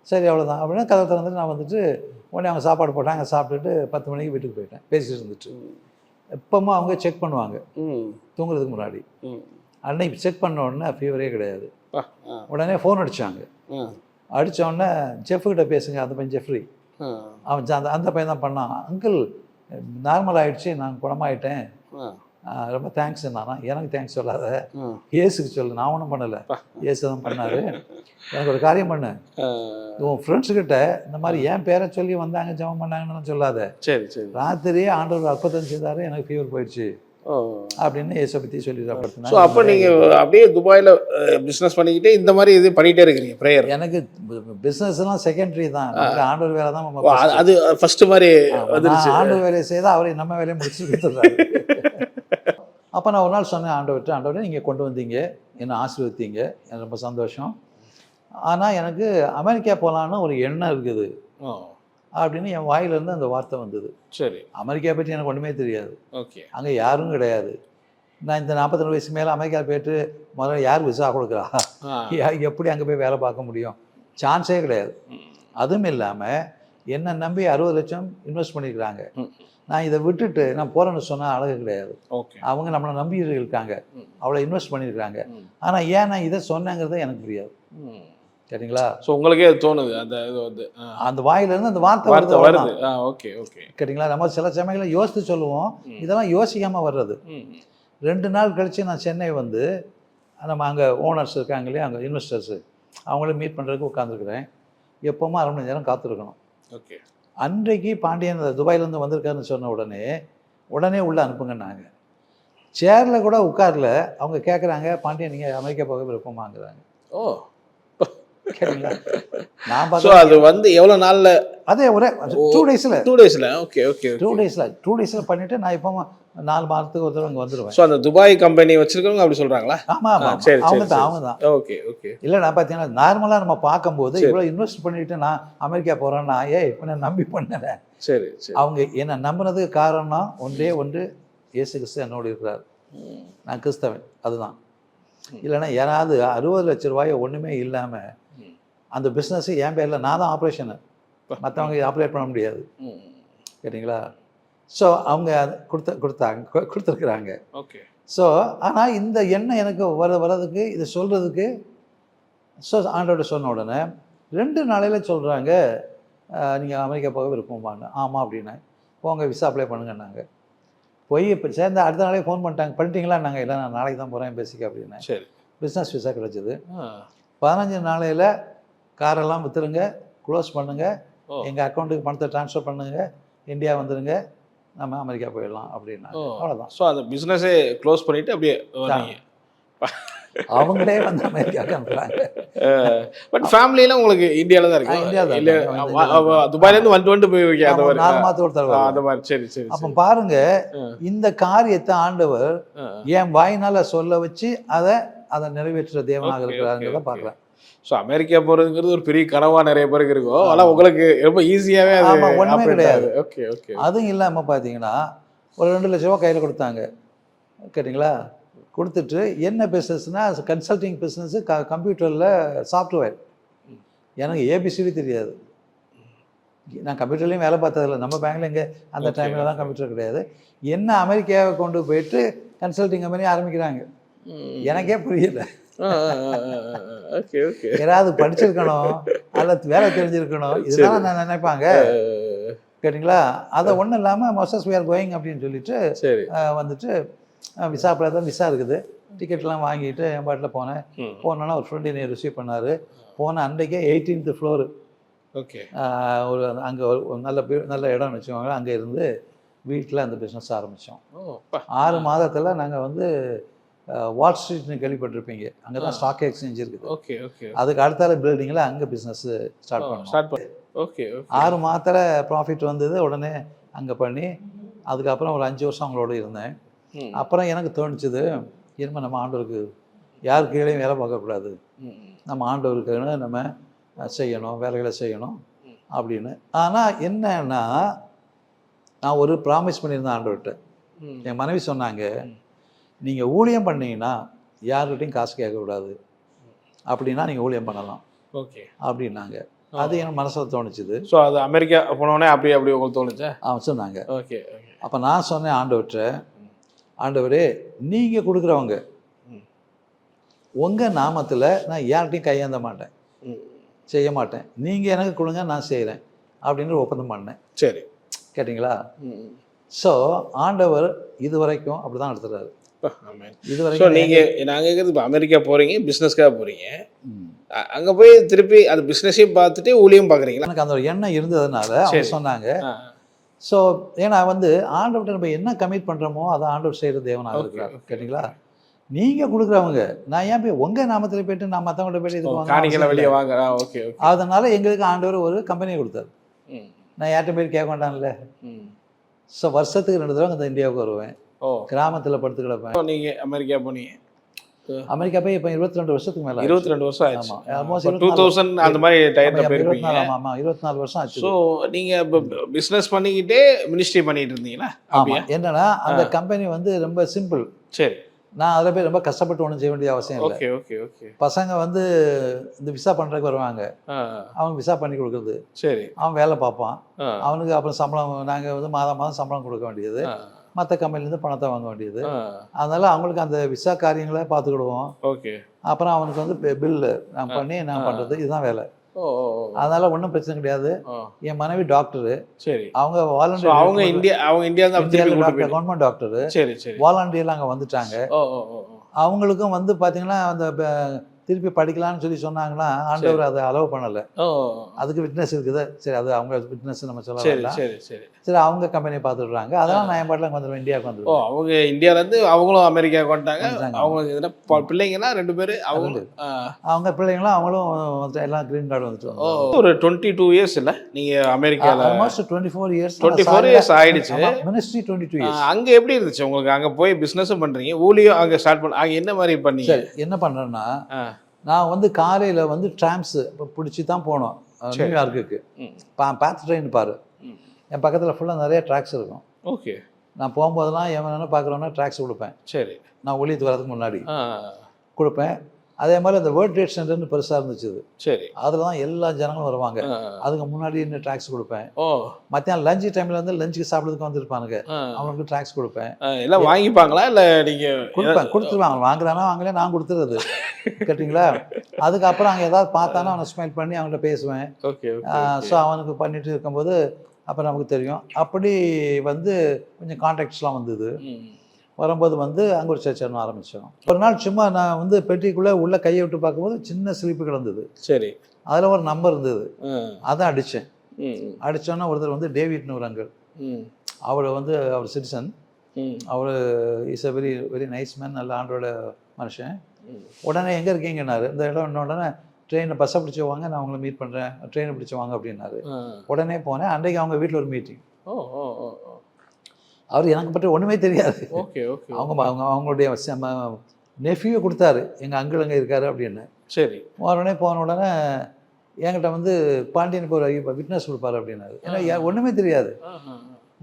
சரி அவ்வளோதான் அப்படின்னா கதை திறந்துட்டு நான் வந்துட்டு உடனே அவங்க சாப்பாடு போட்டாங்க, சாப்பிட்டுட்டு 10 மணிக்கு வீட்டுக்கு போயிட்டேன். பேசிட்டு இருந்துட்டு எப்போமா அவங்க செக் பண்ணுவாங்க தூங்குறதுக்கு முன்னாடி. அன்னைக்கு செக் பண்ண உடனே ஃபீவரே கிடையாது. உடனே ஃபோன் அடித்தாங்க. அடித்தோடனே ஜெஃப்கிட்ட பேசுங்க, அந்த பையன் ஜெஃப்ரி, அவன் அந்த பையன் தான் பண்ணான். அங்கிள் நார்மல் ஆகிடுச்சு, நான் குணமாயிட்டேன், ரொம்ப தேங்க்ஸ். நானா எனக்கு தேங்க்ஸ் சொல்லாத, இயேசுக்கு சொல்லு, நான் ஒன்றும் பண்ணலை, இயேசு தான் பண்ணாரு. எனக்கு ஒரு காரியம் பண்ணு, உன் ஃப்ரெண்ட்ஸுக்கிட்ட இந்த மாதிரி என் பேரை சொல்லி வந்தாங்க ஜெபம் பண்ணாங்கன்னு சொல்லாத. சரி சரி. ராத்திரியே ஆண்டவர் அற்புதம் செய்தாரு, எனக்கு ஃபீவர் போயிடுச்சு அப்படின்னு இயேசை பற்றி சொல்லிடுறேன். ஸோ அப்போ நீங்கள் அப்படியே துபாயில் பிஸ்னஸ் பண்ணிக்கிட்டே இந்த மாதிரி இது பண்ணிகிட்டே இருக்கிறீங்க ப்ரேயர்? எனக்கு பிஸ்னஸ்லாம் செகண்டரி தான், ஆண்டவர் வேலை தான். அது ஃபஸ்ட்டு மாதிரி ஆண்டவர் வேலையை செய்தால் அவரை நம்ம வேலையை முடிச்சு கொடுத்துட்றாரு. அப்போ நான் ஒரு நாள் சொன்னேன் ஆண்டவர்கிட்ட, ஆண்டவரே நீங்கள் கொண்டு வந்தீங்க, என்னை ஆசீர்வதித்தீங்க, எனக்கு ரொம்ப சந்தோஷம். ஆனால் எனக்கு அமெரிக்கா போகலான்னு ஒரு எண்ணம் இருக்குது அப்படின்னு என் வாயிலேருந்து அந்த வார்த்தை வந்தது. சரி. அமெரிக்கா பற்றி எனக்கு ஒன்றுமே தெரியாது. ஓகே. அங்கே யாரும் கிடையாது. நான் இந்த 42 வயசு மேலே அமெரிக்கா போய்ட்டு முதல்ல யார் விசா கொடுக்குறா, எப்படி அங்கே போய் வேலை பார்க்க முடியும்? சான்ஸே கிடையாது. அதுவும் இல்லாமல் என்னை நம்பி 60 லட்சம் இன்வெஸ்ட் பண்ணியிருக்கிறாங்க. நான் இதை விட்டுட்டு நான் போகிறேன்னு சொன்னால் அழகு கிடையாது. ஓகே. அவங்க நம்மளை நம்பி இருக்காங்க, அவ்வளோ இன்வெஸ்ட் பண்ணியிருக்காங்க. ஆனால் ஏன் நான் இதை சொன்னேங்கிறத எனக்கு புரியாது. சரிங்களா? ஸோ உங்களுக்கே அது தோணுது அந்த இது வந்து அந்த வாயிலிருந்து அந்த வார்த்தை வார்த்தை வருது. வருது. Okay okay. கேட்டிங்களா? நம்ம சில சமயங்களில் யோசித்து சொல்லுவோம், இதெல்லாம் யோசிக்காமல் வர்றது. 2 நாள் கழித்து நான் சென்னை வந்து நம்ம அங்கே ஓனர்ஸ் இருக்காங்க இல்லையா, அங்கே இன்வெஸ்டர்ஸு, அவங்கள மீட் பண்ணுறதுக்கு உட்காந்துருக்குறேன். எப்போவுமே 1/2 மணி நேரம் காத்திருக்கணும். ஓகே. அன்றைக்கு பாண்டியன் துபாயிலேருந்து வந்திருக்காருன்னு சொன்ன உடனே உள்ளே அனுப்புங்கன்னாங்க. சேரில் கூட உட்காரல. அவங்க கேட்குறாங்க, பாண்டியன் நீங்கள் அமெரிக்கா போக விருப்பமாங்கிறாங்க. ஓ, கேட்டிங்களா? நான் ஸோ பார்த்தா அது வந்து எவ்வளோ நாளில்? அதே ஒரே 2 டேஸில். 2 டேஸில். Okay okay. 2 டேஸில் பண்ணிவிட்டு நான் இப்போ 4 மாதத்துக்கு ஒரு தடவை இங்கே வந்துடுவேன். ஸோ அந்த துபாய் கம்பெனி வச்சிருக்கவங்க அப்படி சொல்கிறாங்களா? ஆமாம், சரி அவங்க தான். Okay okay. இல்லை, நான் பார்த்தீங்கன்னா நார்மலாக நம்ம பார்க்கும்போது இவ்வளோ இன்வெஸ்ட் பண்ணிவிட்டு நான் அமெரிக்கா போகிறேன்னா, இப்போ நான் நம்பி பண்ணலை. சரி சரி. அவங்க என்னை நம்பினதுக்கு காரணம் ஒன்று இயேசு கிறிஸ்து என்னோடு இருக்கிறார். நான் கிறிஸ்தவன், அதுதான். இல்லைன்னா யாராவது 60 லட்ச ரூபாயை ஒன்றுமே இல்லாமல் அந்த பிஸ்னஸ்ஸு என் பேரில் நான் தான் ஆப்ரேஷனு, மற்றவங்க ஆப்ரேட் பண்ண முடியாது. கேட்டிங்களா? ஸோ அவங்க கொடுத்துருக்குறாங்க. ஓகே. ஸோ ஆனால் இந்த எண்ணம் எனக்கு வர்றதுக்கு, இதை சொல்கிறதுக்கு, ஸோ ஆண்டோட சொன்ன உடனே 2 நாளையில் சொல்கிறாங்க, நீங்கள் அமெரிக்கா போக விருப்பமாங்க. ஆமாம் அப்படின்னேன். போங்க, விசா அப்ளை பண்ணுங்கன்னாங்க. போய் இப்போ சேர்ந்த அடுத்த நாளே ஃபோன் பண்ணிட்டீங்களா? நாங்கள் இல்லை, நான் நாளைக்கு தான் போகிறேன் பேசிக்க அப்படின்னேன். சரி. பிஸ்னஸ் விசா கிடச்சிது. 15 நாளையில் காரெல்லாம் விற்றுருங்க, க்ளோஸ் பண்ணுங்கள், எங்கள் அக்கௌண்ட்டுக்கு பணத்தை ட்ரான்ஸ்ஃபர் பண்ணுங்கள், இந்தியா வந்துடுங்க, நம்ம அமெரிக்கா போயிடலாம் அப்படின்னா. அவ்வளோதான். ஸோ அந்த பிஸ்னஸே க்ளோஸ் பண்ணிவிட்டு அப்படியே அவங்களே வந்து அமெரிக்காவுக்கு அனுப்புகிறாங்க. பட் ஃபேமிலியெல்லாம் உங்களுக்கு இந்தியாவில் தான் இருக்கு? இந்தியாவில் இல்லை, துபாயிலேருந்து வந்துட்டு போய் அந்த மாதிரி 4 மாதத்துக்கு ஒரு தடவை அந்த மாதிரி. சரி சரி. அப்போ பாருங்க, இந்த காரியத்தை ஆண்டவர் என் வாயினால் சொல்ல வச்சு அதை நிறைவேற்றுற தேவனாக இருக்கிறாங்கிறத பார்க்குறேன். ஸோ அமெரிக்கா போகிறதுங்கிறது ஒரு பெரிய கனவாக நிறைய பேருக்கு இருக்கும். ஆனால் உங்களுக்கு ரொம்ப ஈஸியாகவே ஒன்றுமே கிடையாது. Okay okay. அதுவும் இல்லாமல் பார்த்தீங்கன்னா ஒரு 2 லட்ச ரூபா கையில் கொடுத்தாங்க. கேட்டிங்களா? கொடுத்துட்டு என்ன பிஸ்னஸ்னால் கன்சல்டிங் பிஸ்னஸ்ஸு, கம்ப்யூட்டரில் சாஃப்ட்வேர். எனக்கு ஏபிசிடி தெரியாது. நான் கம்ப்யூட்டர்லேயும் வேலை பார்த்ததில்ல. நம்ம பேங்கில் இங்கே அந்த டைமில் தான் கம்ப்யூட்டர் கிடையாது. என்ன அமெரிக்காவை கொண்டு போயிட்டு கன்சல்டிங் கம்பெனி ஆரம்பிக்கிறாங்க. எனக்கே புரியல. Okay okay. யாராவது படிச்சிருக்கணும், அல்லது வேலை தெரிஞ்சிருக்கணும், இதுதான் நான் நினைப்பாங்க. கேட்டிங்களா? அதை ஒன்றும் இல்லாமல் மொசஸ் வி ஆர் கோயிங் அப்படின்னு சொல்லிட்டு வந்துட்டு விசா அப்ளை தான், விசா இருக்குது, டிக்கெட்லாம் வாங்கிட்டு என் பாட்டில் போனேன். போனோன்னா ஒரு ஃப்ரெண்டு என்னை ரிசீவ் பண்ணார். போன அன்றைக்கே 18th ஃப்ளோரு. ஓகே. ஒரு அங்கே ஒரு நல்ல இடம்னு வச்சுக்கோங்க. அங்கே இருந்து வீட்டில் அந்த பிஸ்னஸ் ஆரம்பித்தோம். 6 மாதத்தில் நாங்கள் வந்து வால் ஸ்ட்ரீட்னு கேள்விப்பட்டிருப்பீங்க, அங்கே தான் ஸ்டாக் எக்ஸ்சேஞ்ச் இருக்குது. Okay okay. அதுக்கு அடுத்தால பில்டிங்கில் அங்கே பிஸ்னஸ் ஸ்டார்ட் பண்ணோம். ஓகே. 6 மாதத்தில் ப்ராஃபிட் வந்தது. உடனே அங்கே பண்ணி அதுக்கப்புறம் ஒரு 5 வருஷம் அவங்களோட இருந்தேன். அப்புறம் எனக்கு தோணுச்சுது, இனிமேல் நம்ம ஆண்டவருக்கு யார் கீழேயும் வேலை பார்க்கக்கூடாது, நம்ம ஆண்டவருக்குன்னு நம்ம செய்யணும், வேலைகளை செய்யணும் அப்படின்னு. ஆனால் என்னன்னா, நான் ஒரு ப்ராமிஸ் பண்ணியிருந்தேன் ஆண்டவர்கிட்ட. என் மனைவி சொன்னாங்க, நீங்கள் ஊழியம் பண்ணீங்கன்னா யார்கிட்டையும் காசு கேட்கக்கூடாது, அப்படின்னா நீங்கள் ஊழியம் பண்ணலாம். ஓகே அப்படின்னாங்க. அது எனக்கு மனசில் தோணுச்சுது. ஸோ அது அமெரிக்கா போனோடனே அப்படி உங்களுக்கு தோணுச்சா? சொன்னாங்க. ஓகே. அப்போ நான் சொன்னேன் ஆண்டவர்கிட்ட, ஆண்டவரே நீங்கள் கொடுக்குறவங்க, உங்கள் நாமத்தில் நான் யார்கிட்டையும் கையேந்த மாட்டேன், செய்ய மாட்டேன், நீங்கள் எனக்கு கொடுங்க, நான் செய்கிறேன் அப்படின்னு ஒப்பந்தம் பண்ணேன். சரி. கேட்டிங்களா? ஸோ ஆண்டவர் இது வரைக்கும் அப்படி தான் எடுத்துறாரு. இது வரைக்கும் நீங்கள் நாங்கள் கேட்குறது, இப்போ அமெரிக்கா போகிறீங்க, பிஸ்னஸ்க்காக போகிறீங்க, அங்கே போய் திருப்பி அது பிஸ்னஸையும் பார்த்துட்டு ஊழியம் பார்க்குறீங்களா? எனக்கு அந்த ஒரு எண்ணம் இருந்ததுனால அவங்க சொன்னாங்க. ஸோ ஏன்னா வந்து ஆண்டவர்கிட்ட நம்ம என்ன கமிட் பண்ணுறோமோ அதை ஆண்டவர் செய்கிற தேவனாக இருக்கிறார். கேட்டிங்களா? நீங்கள் கொடுக்குறவங்க, நான் ஏன் போய் உங்கள் நாமத்தில் போய்ட்டு நான் மற்றவங்கள்ட்ட போய்ட்டு இது வெளியே வாங்க. ஓகே. அதனால எங்களுக்கு ஆண்டவர் ஒரு கம்பெனியை கொடுத்தாரு. நான் யார்கிட்ட போய் கேட்க வேண்டாம்ல. ஸோ வருஷத்துக்கு 2 தடவை இந்த இந்தியாவுக்கு வருவேன். கிராமத்தில் படுத்து கிடப்பேன். நீங்கள் அமெரிக்கா போனீங்க? அமெரிக்கா போய் இப்போ 22 வருஷத்துக்கு மேலே. 22 வருஷம் ஆச்சு. ஆமாம், ஆல்மோஸ்ட் 2000 அந்த மாதிரி டைத்தில் போயிருப்பீங்க. ஆமாம், 24 வருஷம் ஆச்சு. ஸோ நீங்கள் இப்போ பிஸ்னஸ் பண்ணிக்கிட்டே மினிஸ்ட்ரி பண்ணிட்டு இருந்தீங்களா? ஆமாம். என்னன்னா அந்த கம்பெனி வந்து ரொம்ப சிம்பிள். சரி. நான் அதில் போய் ரொம்ப கஷ்டப்பட்டு ஒன்றும் செய்ய வேண்டிய அவசியம் இல்லை. Okay okay okay. பசங்க வந்து இந்த விசா பண்ணுறதுக்கு வருவாங்க, அவனுக்கு விசா பண்ணி கொடுக்குறது. சரி. அவன் வேலை பார்ப்பான், அவனுக்கு அப்புறம் சம்பளம், நாங்கள் வந்து மாதம் சம்பளம் கொடுக்க வேண்டியது. மற்ற கம்பெனிலேருந்து பணத்தை வாங்க வேண்டியது. அதனால அவங்களுக்கு அந்த விசா காரியங்களை பார்த்துக்கிடுவோம். ஓகே. அப்புறம் அவனுக்கு வந்து பில்லு நான் பண்ணி நான் பண்ணுறது இதுதான் வேலை. ஓ ஓ ஓ. அதனால ஒன்றும் பிரச்சனை கிடையாது. என் மனைவி டாக்டரு, சரி. அவங்க So, வாலண்டியர், அவங்க இந்தியா தான் டாக்டர், கவர்மெண்ட் டாக்டரு, சரி சரி. வாலண்டியர்லாம் அங்கே வந்துட்டாங்க. ஓ ஓ ஓ ஓ. அவங்களுக்கும் வந்து பார்த்தீங்கன்னா அந்த திருப்பி படிக்கலாம்னு சொல்லி சொன்னாங்கன்னா ஆண்டவர் அதை அலோவ் பண்ணலை. ஓ. அதுக்கு விட்னஸ் இருக்குது. சரி, அது அவங்க விட்னஸ் நம்ம சொல்ல சரி வேண்டாம். சரி சரி. சரி, அவங்க கம்பெனியை பார்த்துடுறாங்க. அதெல்லாம் நான் என் பாட்டில் வந்துடுவேன், இந்தியாவுக்கு ஓ, வந்துடுவேன். அவங்க இந்தியாவிலேருந்து அவங்களும் அமெரிக்காவுக்கு வந்துட்டாங்க. வந்துட்டாங்க. அவங்க இதில் பிள்ளைங்கன்னா 2 பேர் அவங்க. அவங்க பிள்ளைங்களும் அவங்களும் வந்துட்டு எல்லாம் க்ரீன் கார்டு வந்துட்டு ஓ, ஒரு 22 இயர்ஸ் இல்லை நீங்கள் அமெரிக்காவில்? Almost 24 years. 24 இயர்ஸ் ஆயிடுச்சு. Ministry 22 years. அங்கே எப்படி இருந்துச்சு உங்களுக்கு? அங்கே போய் பிஸ்னஸும் பண்ணுறீங்க, ஊழியம் அங்கே ஸ்டார்ட் பண்ண, அங்கே என்ன மாதிரி பண்ணீங்க? சரி, என்ன பண்ணுறேன்னா நான் வந்து காலையில் வந்து ட்ராம்ஸு பிடிச்சி தான் போனோம் நியூயார்க்குக்கு. பேத் ட்ரெயின் பாரு, என் பக்கத்தில் ஃபுல்லாக நிறைய ட்ராக்ஸ் இருக்கும். ஓகே. நான் போகும்போதெல்லாம் எவன் என்ன பார்க்குறோன்னா ட்ராக்ஸ் கொடுப்பேன். சரி. நான் ஊழியத்துக்கு வரதுக்கு முன்னாடி கொடுப்பேன். அதே மாதிரி அந்த வேர்ல்ட் ட்ரேட் சென்டர்னு பெருசாக இருந்துச்சு. சரி. அதில் தான் எல்லா ஜனங்களும் வருவாங்க. அதுக்கு முன்னாடி இன்னும் ட்ராக்ஸ் கொடுப்பேன். ஓ. மத்தியானம் லஞ்சு டைமில் வந்து லஞ்சுக்கு சாப்பிட்றதுக்கு வந்திருப்பானுங்க, அவங்களுக்கு ட்ராக்ஸ் கொடுப்பேன். எல்லாம் வாங்கிப்பாங்களா இல்லை நீங்கள்? கொடுத்துருவாங்க. வாங்குறானா வாங்கல, நான் கொடுத்துறது. கேட்டிங்களா? அதுக்கப்புறம் அங்கே ஏதாவது பார்த்தானா அவனை ஸ்மைல் பண்ணி அவங்கள்ட்ட பேசுவேன். ஓகே. ஸோ அவனுக்கு பண்ணிட்டு இருக்கும்போது அப்போ நமக்கு தெரியும். அப்படி வந்து கொஞ்சம் கான்டாக்ட்ஸ்லாம் வந்தது. வரும்போது வந்து அங்கே ஒரு சர்ச் ஆரம்பித்தோம். ஒரு நாள் சும்மா நான் வந்து பெட்டிக்குள்ளே உள்ளே கையை விட்டு பார்க்கும்போது சின்ன ஸ்லிப்பு கிடந்தது. சரி. அதில் ஒரு நம்பர் இருந்தது. அதான் அடித்தேன். அடித்தோன்னா ஒருத்தர் வந்து டேவிட்னு ஒரு அங்கிள். அவர் வந்து அவர் சிட்டிசன். அவர் is a very very nice man, நல்ல ஆண்டோட மனுஷன். உடனே எங்கே இருக்கீங்கன்னாரு. இந்த இடம் உடனே ட்ரெயினை பஸ்ஸை பிடிச்சி வாங்க, நான் உங்களை மீட் பண்ணுறேன், ட்ரெயினை பிடிச்சி வாங்க அப்படின்னாரு. உடனே போனேன். அன்றைக்கு அவங்க வீட்டில் ஒரு மீட்டிங். அவர் எனக்கு பற்றி ஒன்றுமே தெரியாது. Okay okay. அவங்களுடைய நெஃப்யூவை கொடுத்தாரு, எங்கள் அங்கிள் அங்கே இருக்காரு அப்படின்னு. சரி. உடனே போன உடனே என்கிட்ட வந்து பாண்டியனுக்கு ஒரு விட்னஸ் கொடுப்பாரு அப்படின்னாரு. ஏன்னா ஒன்றுமே தெரியாது.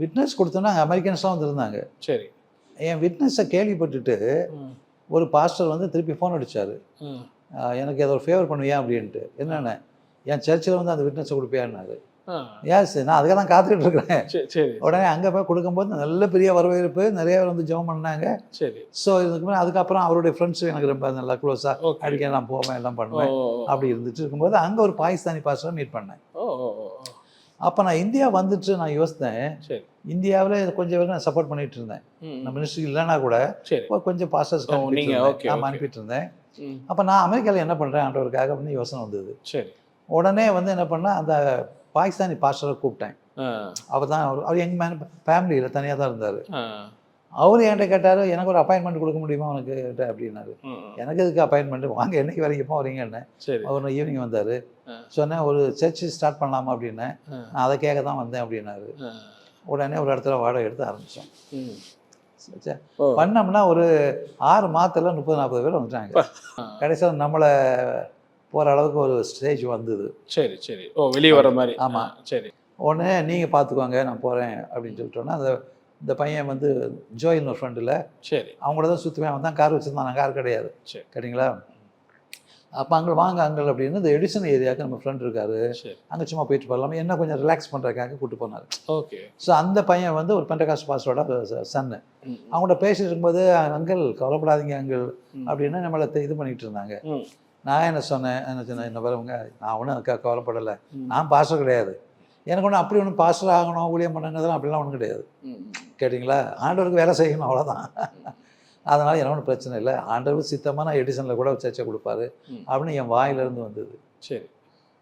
விட்னஸ் கொடுத்தோன்னா அங்கே அமெரிக்கன்ஸ்லாம் வந்துருந்தாங்க. சரி. என் விட்னஸை கேள்விப்பட்டுட்டு ஒரு பாஸ்டர் வந்து திருப்பி ஃபோன் அடித்தார். எனக்கு ஏதோ ஒரு ஃபேவர் பண்ணுவியா அப்படின்ட்டு. என்னென்ன, என் சர்ச்சில் வந்து அந்த விட்னஸை கொடுப்பியான்னாரு. ஏஸ், நான் அதுக்காக தான் காத்துக்கிட்டு இருக்கிறேன். உடனே அங்கே போய் கொடுக்கும்போது நல்ல பெரிய வரவேற்பு, நிறைய பேர் வந்து ஜெபம் பண்ணாங்க. சரி. ஸோ இதுக்கு அதுக்கப்புறம் அவருடைய ஃப்ரெண்ட்ஸும் எனக்கு ரொம்ப நல்லா க்ளோஸாக அடிக்க நான் போவேன், எல்லாம் பண்ணுவேன். அப்படி இருந்துட்டு இருக்கும்போது அங்கே ஒரு பாகிஸ்தானி பாஸ்டரை மீட் பண்ணேன். அப்போ நான் இந்தியா வந்துட்டு நான் யோசித்தேன், இந்தியாவில் கொஞ்சம் பேர் நான் சப்போர்ட் பண்ணிட்டு இருந்தேன். நான் மினிஸ்ட்ரி இல்லைன்னா கூட கொஞ்சம் பாஸ்டர்ஸ் நான் அனுப்பிட்டு இருந்தேன். அப்போ நான் அமெரிக்காவில் என்ன பண்ணுறேன் ஆண்டவருக்காக அப்படின்னு யோசனை வந்தது. சரி. உடனே வந்து என்ன பண்ணேன், அந்த பாகிஸ்தானி பாஸ்டரை கூப்பிட்டேன். அவர் தான் அவர் எங்கள் ஃபேமிலியில் தனியாக தான் இருந்தார். அவர் என்கிட்ட கேட்டார், எனக்கு ஒரு அப்பாயின்மெண்ட் கொடுக்க முடியுமா உனக்கு அப்படின்னாரு. எனக்கு இதுக்கு அப்பாயின்மெண்ட், வாங்க என்னைக்கு வரைக்கும் வரீங்க என்ன. அவர் ஈவினிங் வந்தார். சொன்னேன், ஒரு சர்ச்சு ஸ்டார்ட் பண்ணலாமா அப்படின்னேன். நான் அதை கேட்க தான் வந்தேன் அப்படின்னாரு. உடனே ஒரு இடத்துல வாடகை எடுத்து ஆரம்பித்தோம். பண்ணோம்னா ஒரு 6 மாதத்தில் 30-40 பேர் வந்துட்டாங்க. கடைசியில் நம்மளை போகிற அளவுக்கு ஒரு ஸ்டேஜ் வந்தது. சரி சரி. ஓ, வெளியே வர மாதிரி. ஆமாம். சரி. உடனே நீங்கள் பார்த்துக்கோங்க, நான் போகிறேன் அப்படின்னு சொல்லிட்டோன்னா, இந்த பையன் வந்து ஜோயில்னு ஒரு ஃப்ரெண்டில். சரி. அவங்கள தான் சுற்றுவேன். அவன் தான் கார் வச்சுருந்தான், நான் கார் கிடையாது. சரி. கேட்டிங்களா? அப்போ அங்கே வாங்க அங்கே அப்படின்னு இந்த எடிசன் ஏரியாவுக்கு நம்ம ஃப்ரெண்ட் இருக்காரு, அங்கே சும்மா போயிட்டு போகலாமா, என்ன கொஞ்சம் ரிலாக்ஸ் பண்ணுறதுக்காக கூப்பிட்டு போனார். ஓகே. ஸோ அந்த பையன் வந்து ஒரு பெண்டகாஸ்ட் பாஸ்டரோட சன்னு. அவங்கள்ட்ட பேசிட்டு இருக்கும்போது, அங்கிள் கவலைப்படாதீங்க அங்கிள் அப்படின்னு நம்மளை இது பண்ணிகிட்டு இருந்தாங்க. நான் என்ன சொன்னேன், என்ன வரவங்க, நான் ஒன்றும் கவலைப்படலை, நான் பாஸ்டர் கிடையாது, எனக்கு ஒன்றும் அப்படி ஒன்றும் பாஸ்டர் ஆகணும், ஊழியம் பண்ணுங்கிறதுலாம் அப்படிலாம் ஒன்றும் கிடையாது. கேட்டிங்களா? ஆண்டவருக்கு வேலை செய்யணும், அவ்வளோதான். அதனால் எனக்கு ஒன்றும் பிரச்சனை இல்லை, ஆண்டவருக்கு சித்தமாக நான் எடிசனில் கூட சர்ச்சை கொடுப்பாரு அப்படின்னு என் வாயிலிருந்து வந்தது. சரி.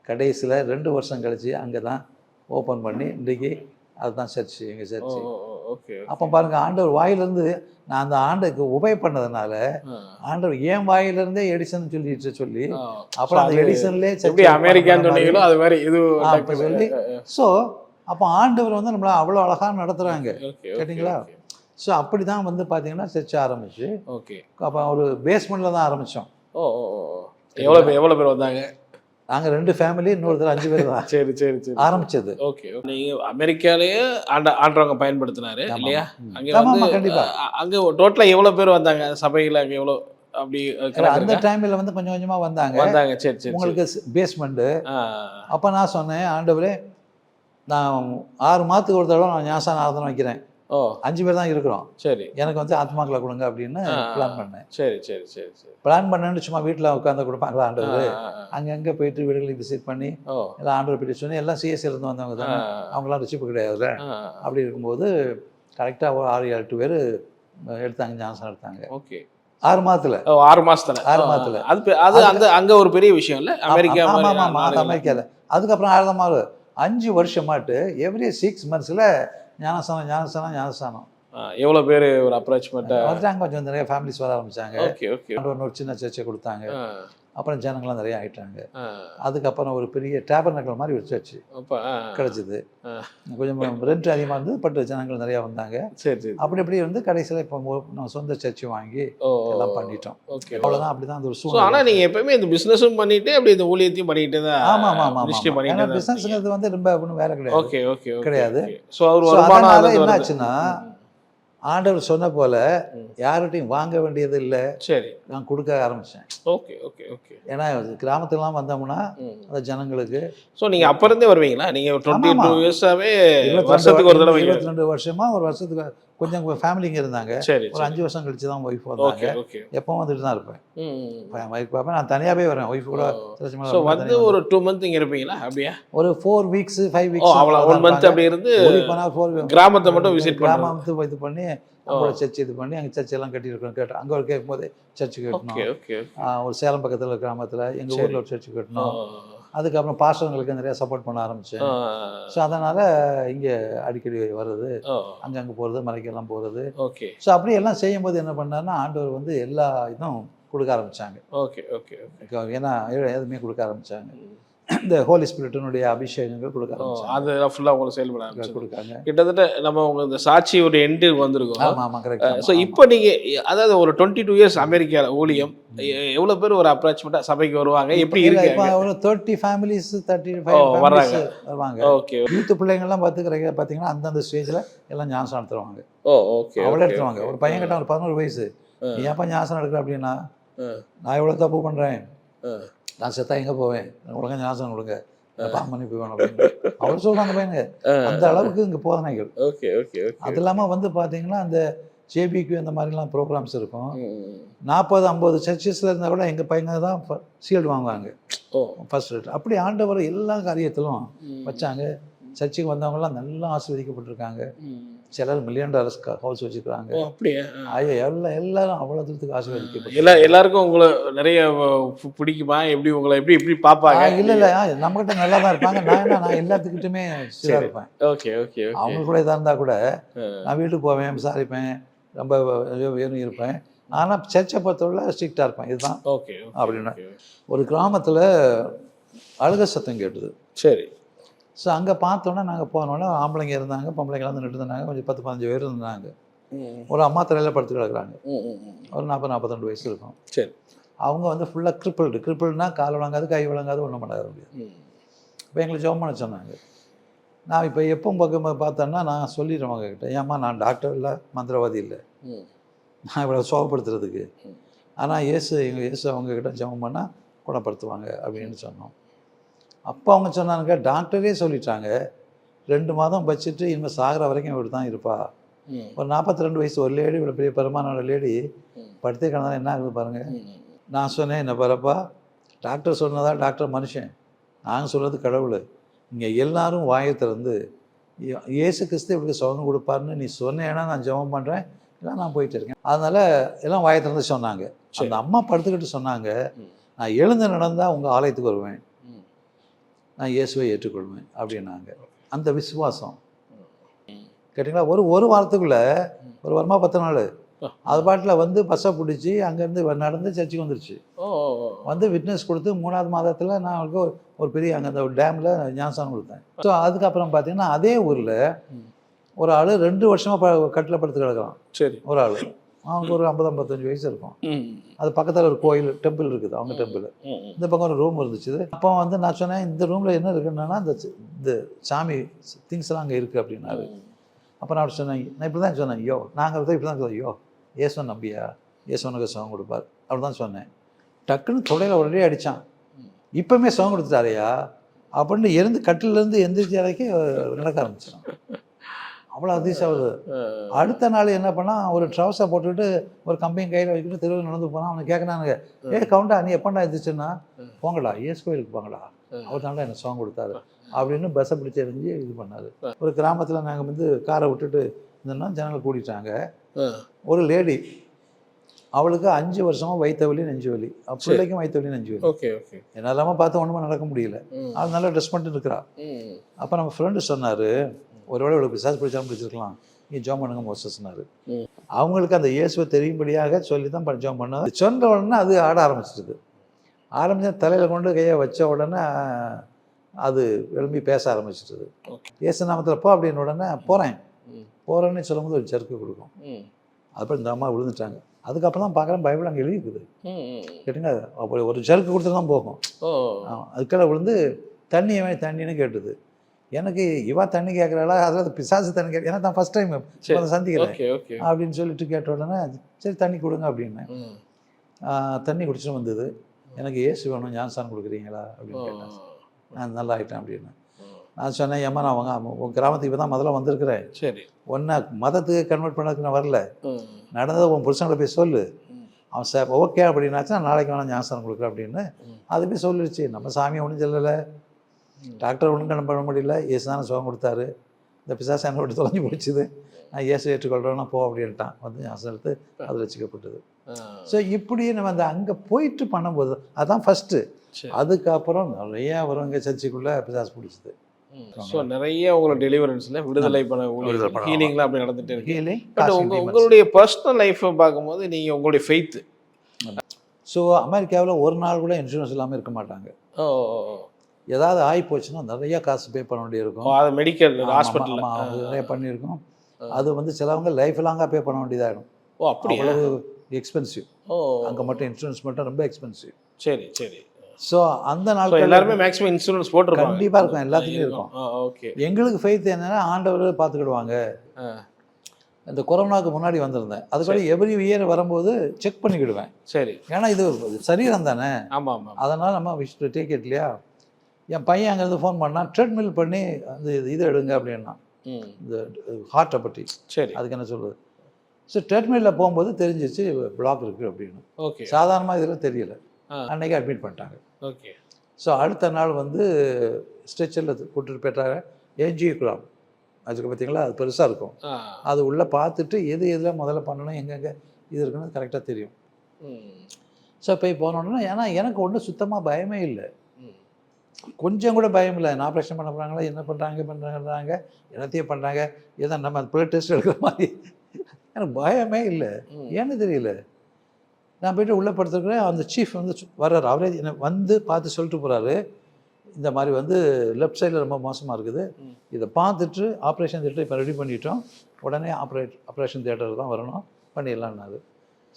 கடைசியில் 2 வருஷம் கழிச்சு அங்கே தான் ஓப்பன் பண்ணி இன்றைக்கி அதுதான் சர்ச்சு, எங்கள் சர்ச்சு. அப்போ பாருங்கள், ஆண்டவர் வாயிலிருந்து நான் அந்த ஆண்டுக்கு உபய பண்ணதுனால ஆண்டவர் என் வாயிலிருந்தே எடிசன் சொல்லி அப்புறம் அந்த எடிசன்லேயே அமெரிக்கான்னு சொன்னீங்களோ அது மாதிரி இது சொல்லி. ஸோ அப்போ ஆண்டவர் வந்து நம்மளை அவ்வளோ அழகாக நடத்துகிறாங்க. கேட்டிங்களா? ஸோ அப்படி தான் வந்து பார்த்தீங்கன்னா சர்ச் ஆரம்பிச்சு. ஓகே. அப்போ ஒரு பேஸ்மெண்ட்டில் தான் ஆரம்பித்தோம். எவ்வளோ பேர் வந்தாங்க? நாங்கள் 2 ஃபேமிலி, இன்னொருத்தர் 5 பேர் தான். சரி சரி சரி. ஆரம்பிச்சது. ஓகே. நீங்கள் அமெரிக்காலேயே ஆண்டவங்க பயன்படுத்தினாரு இல்லையா? அங்கே கண்டிப்பாக அங்கே டோட்டலாக எவ்வளோ பேர் வந்தாங்க சபையில்? அங்கே எவ்வளோ அப்படி அந்த டைமில் வந்து கொஞ்சம் கொஞ்சமாக வந்தாங்க. சரி சரி. உங்களுக்கு பேஸ்மெண்ட்டு. அப்போ நான் சொன்னேன், ஆண்டவரே நான் 6 மாதத்துக்கு ஒரு தடவை நான் ஞாசான ஆராதனை வைக்கிறேன், ஓ 5 பேர் தான் இருக்கிறோம். சரி எனக்கு வந்து ஆத்மாக்களை கொடுங்க அப்படின்னு பிளான் பண்ணேன். சரி சரி சரி சரி பிளான் பண்ணேன்னு சும்மா வீட்டில் உட்காந்து கொடுப்பாங்களா ஆண்டவர்? ஆ, ஆ. அங்கங்கே போயிட்டு வீடுகளை விசிட் பண்ணி ஓ எல்லாம் ஆண்டவர் பற்றி சொன்னி எல்லாம் சிஎஸ்சிலேருந்து வந்தவங்க தானே, அவங்களாம் ரிசிப்பு கிடையாதுல்ல. அப்படி இருக்கும்போது கரெக்டாக ஒரு 6-8 பேர் எடுத்தாங்க, ஞானஸ்நானம் எடுத்தாங்க. ஓகே 6 மாதத்துல. 6 மாசத்துல 6 மாதத்துல. அது அந்த அங்க ஒரு பெரிய விஷயம் இல்ல அமெரிக்கா ஆமாம் மாதிரி ஆமாம், அது அமெரிக்காவில். அதுக்கப்புறம் 5 வருஷமாட்டு எவ்ரி 6 மந்த்ஸில் ஞானஸ்நானம் எவ்வளவு பேர் ஒரு அப்ரோச்மெண்ட்டா வந்துட்டாங்க. கொஞ்சம் நிறைய ஃபேமிலிஸ் வர ஆரம்பிச்சாங்க. ஓகே ஓகே ஒரு சின்ன சர்ச்சை கொடுத்தாங்க. அப்புறம் ஜனங்கள்லாம் நிறைய ஆயிட்டாங்க. அதுக்கப்புறம் ஒரு பெரிய டேபர்னக்கல் மாதிரி ஒரு சர்ச்சு கிடச்சிது. கொஞ்சம் ரெண்ட் அதிகமாக இருந்தது, பட் ஜனங்கள் நிறையா வந்தாங்க. சரி சரி அப்படி இப்படி வந்து கடைசியில் இப்போ நம்ம சொந்த சர்ச்சு வாங்கி எல்லாம் பண்ணிட்டோம். ஓகே அவ்வளோதான். அப்படி தான் அந்த ஒரு ஸோ சூழ்நிலை. ஆனால் நீங்கள் எப்பவுமே இந்த பிஸ்னஸும் பண்ணிட்டு அப்படி இந்த ஊழியத்தையும் பண்ணிட்டு தான் ஆமாம் ஆமாம் ஆமாம். ministry ஏன்னா பண்ணிட்டு தான் பிஸ்னஸ்ங்கிறது வந்து ரொம்ப ஒன்றும் வேலை கிடையாது. ஓகே ஓகே கிடையாது. ஸோ அவர் So, வருமானம் அதனால அதுல என்ன வருது. ஆச்சுன்னா ஆண்டவர் சொன்ன போல யார்கிட்டையும் வாங்க வேண்டியது இல்லை, சரி நான் கொடுக்க ஆரம்பித்தேன். ஓகே ஓகே ஓகே ஏன்னா கிராமத்துலாம் வந்தோம்னா அந்த ஜனங்களுக்கு ஸோ நீங்கள் அப்போ இருந்தே வருவீங்களா? நீங்கள் 22 ஆமா. இயர்ஸாவே வருஷத்துக்கு ஒரு தடவை 22 வருஷமா ஒரு வருஷத்துக்கு கொஞ்சம் ஃபேமிலிங்க இருந்தாங்க. சரி ஒரு 5 வருஷம் கழிச்சு தான் ஒய்ஃப் வந்தாங்க. ஓகே ஓகே எப்பவும் வந்துட்டு தான் இருப்பேன். ஒய்ஃப் பார்ப்பேன், நான் தனியாகவே வரேன். ஒய்ஃப் கூட ஸோ வந்து ஒரு 2 மந்த் இங்கே இருப்பீங்களா? அப்படியா? ஒரு 4 வீக்ஸ் 5 ஓ வீக்ஸ் அவ்வளோ 1 மந்த் அப்படி இருந்து கிராமத்தை மட்டும் விசிட் பண்ணுறோம். கிராமத்து இது பண்ணி அவங்களோட சர்ச் இது பண்ணி அங்கே சர்ச் எல்லாம் கட்டியிருக்கோம். கேட்டோம் அங்கே ஒரு கேட்கும்போது சர்ச்சு கட்டணும். ஓகே ஓகே ஒரு சேலம் பக்கத்தில் கிராமத்தில் எங்கள் ஊரில் ஒரு சர்ச்சு கட்டணும். அதுக்கப்புறம் பாஸ்டர்களுக்கு நிறைய சப்போர்ட் பண்ண ஆரம்பித்தேன். ஸோ அதனால் இங்கே அடிக்கடி வர்றது, அங்கங்கே போகிறது, மலைக்கெல்லாம் போகிறது. ஓகே ஸோ அப்படி எல்லாம் செய்யும்போது என்ன பண்ணாருன்னா ஆண்டவர் வந்து எல்லா இதுவும் கொடுக்க ஆரம்பித்தாங்க. ஓகே ஓகே ஓகே ஏன்னா எதுவுமே கொடுக்க ஆரம்பித்தாங்க. இந்த ஹோலி ஸ்பிரிட்டினுடைய அபிஷேகங்கள் கொடுக்க ஆரம்பிச்சாங்க. அது ஃபுல்லாக உங்களுக்கு செயல்பட ஆரம்பிச்சு கொடுக்காங்க. கிட்டத்தட்ட நம்ம உங்க இந்த சாட்சி ஒரு எண்டு வந்திருக்கோம். ஆமாம் ஆமாம் கரெக்ட். ஸோ இப்போ நீங்கள் அதாவது ஒரு 22 இயர்ஸ் அமெரிக்காவில் ஊழியம், எவ்வளோ பேர் ஒரு அப்ராச்மெண்ட்டாக சபைக்கு வருவாங்க? எப்படி இருக்கு? இப்போ ஒரு 30 ஃபேமிலிஸ் 35 வர்றாங்க. வருவாங்க. ஓகே யூத் பிள்ளைங்கள்லாம் பார்த்தீங்கன்னா அந்தந்த ஸ்டேஜில் எல்லாம் ஞானஸ்நானம் எடுத்துருவாங்க. ஓகே அவ்வளோ எடுத்துருவாங்க. ஒரு பையன் கிட்ட ஒரு 11 வயசு, நீ ஏன்ப்பா ஞானஸ்நானம் எடுக்கிற அப்படின்னா, நான் எவ்வளோ தப்பு பண்ணுறேன், நான் செத்தா எங்கே போவேன், ஒழுங்கா ஞானஸ்நானம் கொடுங்க, பாவம் மன்னிப்பு வேணும் அப்படின்னு அவர் சொல்கிறாங்க பையனுங்க. அந்த அளவுக்கு இங்கே போதனைகள். ஓகே ஓகே அது இல்லாமல் வந்து பார்த்தீங்கன்னா அந்த ஜேபிக்கு இந்த மாதிரிலாம் ப்ரோக்ராம்ஸ் இருக்கும். 40-50 சர்ச்சஸில் இருந்தால் கூட எங்கள் பையங்க தான் சீல்டு வாங்குவாங்க ஃபர்ஸ்ட் ரேட். அப்படி ஆண்டவர் எல்லா காரியத்திலும் வச்சாங்க. சர்ச்சுக்கு வந்தவங்கலாம் நல்லா ஆசீர்வதிக்கப்பட்டிருக்காங்க. சிலர் $1 மில்லியன் ஹவுஸ் வச்சுருக்காங்க. அப்படியே எல்லாரும் அவ்வளோ தூரத்துக்கு ஆசீர்வதிக்கப்பட்டு எல்லாருக்கும் உங்களை நிறைய பிடிக்குமா? எப்படி உங்களை எப்படி எப்படி பார்ப்பாங்க? இல்லை நம்மகிட்ட நல்லா தான் இருப்பாங்க. நான் எல்லாத்துக்கிட்டுமே சீராக இருப்பேன். ஓகே ஓகே அவங்க கூட இதாக இருந்தால் கூட நான் வீட்டுக்கு போவேன், விசாரிப்பேன், ரொம்ப வேணும் இருப்பேன். ஆனால் சர்ச்சை பொறுத்தவரை ஸ்ட்ரிக்டாக இருப்பேன். இதுதான் ஓகே அப்படின்னா. ஒரு கிராமத்தில் அழுக சத்தம் கேட்டுது. சரி. ஸோ அங்கே பார்த்தோன்னா நாங்கள் போனோன்னா ஆம்பளைங்க இருந்தாங்க, பொம்பளைங்க வந்து நின்று இருந்தாங்க. கொஞ்சம் 10-15 பேர் இருந்தாங்க. ஒரு அம்மா தலையில் படுத்து கிடக்குறாங்க. ஒரு 40-42 வயசு இருக்கும். சரி. அவங்க வந்து ஃபுல்லாக கிரிப்பிள்னா கால் விளங்காது, கை விளங்காது, ஒன்றும் பண்ணாத முடியாது. இப்போ எங்களை ஜெபம் பண்ண சொன்னாங்க. நான் இப்போ எப்போ பக்கம் பார்த்தேன்னா நான் சொல்லிடுறேன் அவங்கக்கிட்ட, ஏம்மா நான் டாக்டர் இல்லை, மந்திரவாதி இல்லை, நான் இவ்வளோ சோகப்படுத்துறதுக்கு. ஆனால் இயேசு அவங்கக்கிட்ட ஜெபம் பண்ணால் குணப்படுத்துவாங்க அப்படின்னு சொன்னோம். அப்போ அவங்க சொன்னாங்க, டாக்டரே சொல்லிட்டாங்க 2 மாதம் வச்சுட்டு இனிமேல் சாகிற வரைக்கும் இப்படி தான் இருப்பா. ஒரு 42 வயசு ஒரு லேடி, இவ்வளோ பெரிய பெருமானோட லேடி படுத்தே கிடந்தாலும் என்ன ஆகுது பாருங்கள். நான் சொன்னேன், என்ன பாருப்பா, டாக்டர் சொன்னதா, டாக்டர் மனுஷன், நாங்கள் சொல்கிறது கடவுள். இங்கே எல்லாரும் வாயை திறந்து இயேசு கிறிஸ்து இப்படி சுகம் கொடுப்பாருன்னு நீ சொன்னேன்னா நான் ஜெபம் பண்ணுறேன், இல்லை நான் போயிட்டு இருக்கேன். அதனால் எல்லாம் வாயை திறந்து சொன்னாங்க. அந்த அம்மா படுத்துக்கிட்டு சொன்னாங்க, நான் எழுந்து நடந்தால் உங்கள் ஆலயத்துக்கு வருவேன், நான் இயேசுவை ஏற்றுக்கொள்வேன் அப்படின்னாங்க. அந்த விசுவாசம் கேட்டிங்களா. ஒரு வாரத்துக்குள்ளே, ஒரு வாரமாக 10 நாள் அது பாட்டில் வந்து பஸ்ஸை பிடிச்சி அங்கேருந்து நடந்து சர்ச்சுக்கு வந்துருச்சு. வந்து விட்னஸ் கொடுத்து 3ஆவது மாதத்தில் நான் அவங்களுக்கு ஒரு பெரிய அங்கே அந்த ஒரு டேமில் ஞானஸ்நானம் கொடுத்தேன். ஸோ அதுக்கப்புறம் பார்த்தீங்கன்னா அதே ஊரில் ஒரு ஆள் 2 வருஷமாக கட்டில் படுத்து கிடக்குறான். சரி. ஒரு ஆள் அவனுக்கு ஒரு 50-55 வயசு இருக்கும். அது பக்கத்தில் ஒரு கோயில் டெம்பிள் இருக்குது, அவங்க டெம்பிள். இந்த பக்கம் ஒரு ரூம் இருந்துச்சு. அப்போ வந்து நான் சொன்னேன், இந்த ரூமில் என்ன இருக்குன்னா இந்த சாமி திங்ஸ்லாம் அங்கே இருக்குது அப்படின்னாரு. அப்போ நான் அப்படி சொன்னேன், நான் இப்படி தான் சொன்னேன், நாங்கள் இப்படி தான் சொன்னோம், இயேசுவன் நம்பியா, இயேசுவனுக்கு சுகம் கொடுப்பார் அப்படி தான் சொன்னேன். டக்குன்னு தொடையில் ஒரே அடித்தான். இப்போவுமே சுகம் கொடுத்துட்டாரையா அப்படின்னு கட்டிலேருந்து எந்திரிச்சு இறக்கி நடக்க ஆரம்பிச்சிடான். அவ்வளோ அதிசயம் ஆகுது. அடுத்த நாள் என்ன பண்ணால் ஒரு ட்ரவுசர் போட்டுக்கிட்டு ஒரு கம்பையும் கையில் வச்சுக்கிட்டு தெருவில் நடந்து போனான். அவனை கேட்குறானுங்க, கவுண்டா நீ எப்பண்டா இருந்துச்சுன்னா, போங்கடா ஏசு கோயிலுக்கு போங்கடா, அவர் தாண்டா எனக்கு சாங் கொடுத்தாரு அப்படின்னு பஸ்ஸை பிடிச்சி எறிஞ்சு இது பண்ணார். ஒரு கிராமத்தில் நாங்கள் வந்து காரை விட்டுட்டு இருந்தோம்னா ஜனங்கள் கூட்டிட்டாங்க. ஒரு லேடி, அவளுக்கு 5 வருஷமாக வயிற்று வலி நெஞ்சு வலி, பிள்ளைக்கும் வயிற்று வலி நெஞ்சு வலி. Okay okay. என்னெல்லாமல் பார்த்து ஒன்றுமே நடக்க முடியல. அவள் நல்லா ட்ரெஸ் பண்ணிட்டு இருக்கிறா. அப்போ நம்ம ஃப்ரெண்டு சொன்னார், ஒருவேளை இவ்வளோ பிசாசு பிடிச்சாலும் பிடிச்சிருக்கலாம், நீ ஜோம் பண்ணுங்க மோசஸ் சொன்னார். அவங்களுக்கு அந்த இயேசுவை தெரியும்படியாக சொல்லி தான் ஜோம் பண்ணது. சொன்ன உடனே அது ஆட ஆரம்பிச்சிடுது. ஆரம்பிச்ச தலையில் கொண்டு கையை வச்ச உடனே அது எழும்பி பேச ஆரம்பிச்சிடுது. இயேசு நாமத்தில் போ அப்படின்னு உடனே போகிறேன்னு சொல்லும்போது ஒரு ஜர்க்கு கொடுக்கும். அப்புறம் இந்த அம்மா விழுந்துட்டாங்க. அதுக்கப்புறம் தான் பார்க்குறேன் பைபிள் அங்கே எழுதிக்குது. கேட்டுங்க, அப்போ ஒரு ஜர்க்கு கொடுத்துட்டு தான் போகும். அதுக்கெல்லாம் விழுந்து தண்ணின்னு கேட்டுது. எனக்கு இவா தண்ணி கேட்குறாளா, அதாவது பிசாசு தண்ணி கேட்க, ஏன்னா தான் ஃபஸ்ட் டைம் சந்திக்கிறேன் அப்படின்னு சொல்லிட்டு கேட்ட உடனே சரி தண்ணி கொடுங்க அப்படின்னு தண்ணி குடிச்சுட்டு வந்தது. எனக்கு ஏசு வேணும், ஞானஸ்தானம் கொடுக்குறீங்களா அப்படின்னு கேட்டேன். நான் நல்லா ஆகிட்டேன் அப்படின்னு நான் சொன்னேன். ஏம்மா நான் உங்கள் கிராமத்துக்கு இப்போ தான் முதல்ல வந்திருக்கிறேன், சரி ஒன்றை மதத்துக்கு கன்வெர்ட் பண்ணதுக்கு நான் வரல, நடந்ததை உன் புருஷங்களை போய் சொல்லு, அவன் ஓகே அப்படின்னாச்சும் நான் நாளைக்கு வேணால் ஞானஸ்தானம் கொடுக்குறேன் அப்படின்னு அது போய் சொல்லிடுச்சு. நம்ம சாமியை ஒன்றும் சொல்லலை, டாக்டர் ஒன்றும் கணக்கு பண்ண முடியல, இயேசு தானே சுகம் கொடுத்தாரு, இந்த பிசாசு என்னை விட்டு தொலைஞ்சி போயிடுச்சுது, நான் இயேசு ஏற்றுக்கொள்கிறேன்னா போ அப்படின்ட்டான். வந்து ஞாபகம் எடுத்து அது வச்சுக்கப்பட்டது. ஸோ இப்படி நம்ம அந்த அங்கே போயிட்டு பண்ணும்போது அதுதான் ஃபஸ்ட்டு. அதுக்கப்புறம் நிறையா வருவாங்க சர்ச்சுக்குள்ளே பிசாசு பிடிச்சிது. ஸோ நிறைய உங்களோட டெலிவரன்ஸில் விடுதலை பண்ண ஹீலிங்லாம் அப்படி நடந்துட்டு இருக்கு. ஹீலிங். பட் உங்களுடைய பர்சனல் லைஃப்பை பார்க்கும்போது நீங்கள் உங்களுடைய ஃபெய்த்து. ஸோ அமெரிக்காவில் ஒரு நாள் கூட இன்சூரன்ஸ் இல்லாமல் இருக்க மாட்டாங்க. ஏதாவது ஆகி போச்சுன்னா நிறைய காசு பே பண்ண வேண்டியிருக்கும். அது மெடிக்கல் ஹாஸ்பிட்டல் நிறைய பண்ணியிருக்கோம். அது வந்து சிலவங்க லைஃப் லாங்காக பே பண்ண வேண்டியதாகிடும். அப்படி அவ்வளவு எக்ஸ்பென்சிவ். அங்கே மட்டும் இன்சூரன்ஸ் மட்டும் ரொம்ப எக்ஸ்பென்சிவ். சரி சரி. ஸோ அந்த நாள் எல்லாருமே மேக்ஸிமம் இன்சூரன்ஸ் போட்டுருப்பாங்க. கண்டிப்பாக இருக்கும், எல்லாத்துலேயும் இருக்கும். ஓகே. எங்களுக்கு ஃபெய்த் என்னன்னா ஆண்டவர் பார்த்துக்கிடுவாங்க. இந்த கொரோனாவுக்கு முன்னாடி வந்திருந்தேன், அதுபடி எவ்ரி இயர் வரும்போது செக் பண்ணிக்கிடுவேன். சரி. ஏன்னா இது சரீரம் தானே. ஆமாம் ஆமாம். அதனால் நம்ம விஷ் டு டேக் இட் இல்லையா. என் பையன் அங்கேருந்து ஃபோன் பண்ணால் ட்ரெட்மில் பண்ணி அந்த இது எடுங்க அப்படின்னா, இந்த ஹார்ட்டை பற்றி. சரி. அதுக்கு என்ன சொல்கிறது. ஸோ ட்ரெட்மில்லில் போகும்போது தெரிஞ்சிச்சு பிளாக் இருக்குது அப்படின்னு. ஓகே. சாதாரணமாக இதில் தெரியல. அன்றைக்கி அட்மிட் பண்ணிட்டாங்க. ஓகே. ஸோ அடுத்த நாள் வந்து ஸ்ட்ரெச்சரில் கூட்டிட்டு போயிட்டாங்க. ஏஞ்சியோகிராம் அதுக்கு பார்த்தீங்களா, அது பெருசாக இருக்கும். அது உள்ளே பார்த்துட்டு எதில் முதல்ல பண்ணணும், எங்கெங்கே இது இருக்குன்னு கரெக்டாக தெரியும். ஸோ போய் போனோன்னா, ஏன்னா எனக்கு ஒன்றும் சுத்தமாக பயமே இல்லை, கொஞ்சம் கூட பயம் இல்லை. நான் ஆப்ரேஷன் பண்ண போகிறாங்களா, என்ன பண்ணுறாங்க என்னத்தையும் பண்ணுறாங்க, ஏதோ நம்ம பிளட் டெஸ்ட் எடுக்கிற மாதிரி எனக்கு பயமே இல்லை. ஏன்னு தெரியல. நான் போய்ட்டு உள்ளே படுத்துருக்குறேன். அந்த சீஃப் வந்து வர்றாரு. அவரே என்னை வந்து பார்த்து சொல்லிட்டு போகிறாரு, இந்த மாதிரி வந்து லெஃப்ட் சைடில் ரொம்ப மோசமாக இருக்குது, இதை பார்த்துட்டு ஆப்ரேஷன் தியேட்டர் இப்போ ரெடி பண்ணிட்டோம், உடனே ஆப்ரேஷன் தியேட்டர் தான் வரணும், பண்ணிடலான்னாரு.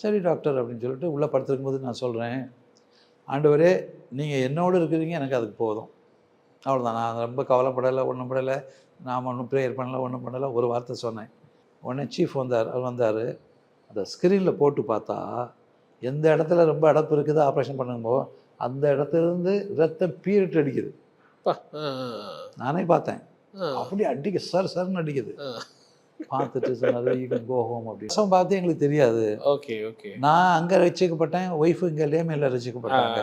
சரி டாக்டர் அப்படின்னு சொல்லிட்டு உள்ளே படுத்துருக்கும் போது நான் சொல்கிறேன், ஆண்டவரே நீங்கள் என்னோடு இருக்கிறீங்க, எனக்கு அதுக்கு போதும், அவ்வளோதான். நான் ரொம்ப கவலைப்படலை, ஒன்றும் படலை, நான் ஒன்றும் ப்ரேயர் பண்ணலை, ஒன்றும் பண்ணலை, ஒரு வார்த்தை சொன்னேன். உடனே சீஃப் வந்தார். அந்த ஸ்க்ரீனில் போட்டு பார்த்தா எந்த இடத்துல ரொம்ப அடப்பு இருக்குது ஆப்ரேஷன் பண்ணும்போது அந்த இடத்துலேருந்து ரத்தம் பீரிட்டு அடிக்குது. நானே பார்த்தேன், அப்படி அடிக்க சர்ன்னு அடிக்குது. பார்த்துட்டு சொன்னார் யூ கேன் கோ ஹோம் அப்படின்னு. பார்த்து எங்களுக்கு தெரியாது. Okay okay. நான் அங்கே ரசிக்கப்பட்டேன், ஒய்ஃபு இங்கே லேமையில் ரசிக்கப்பட்டாங்க.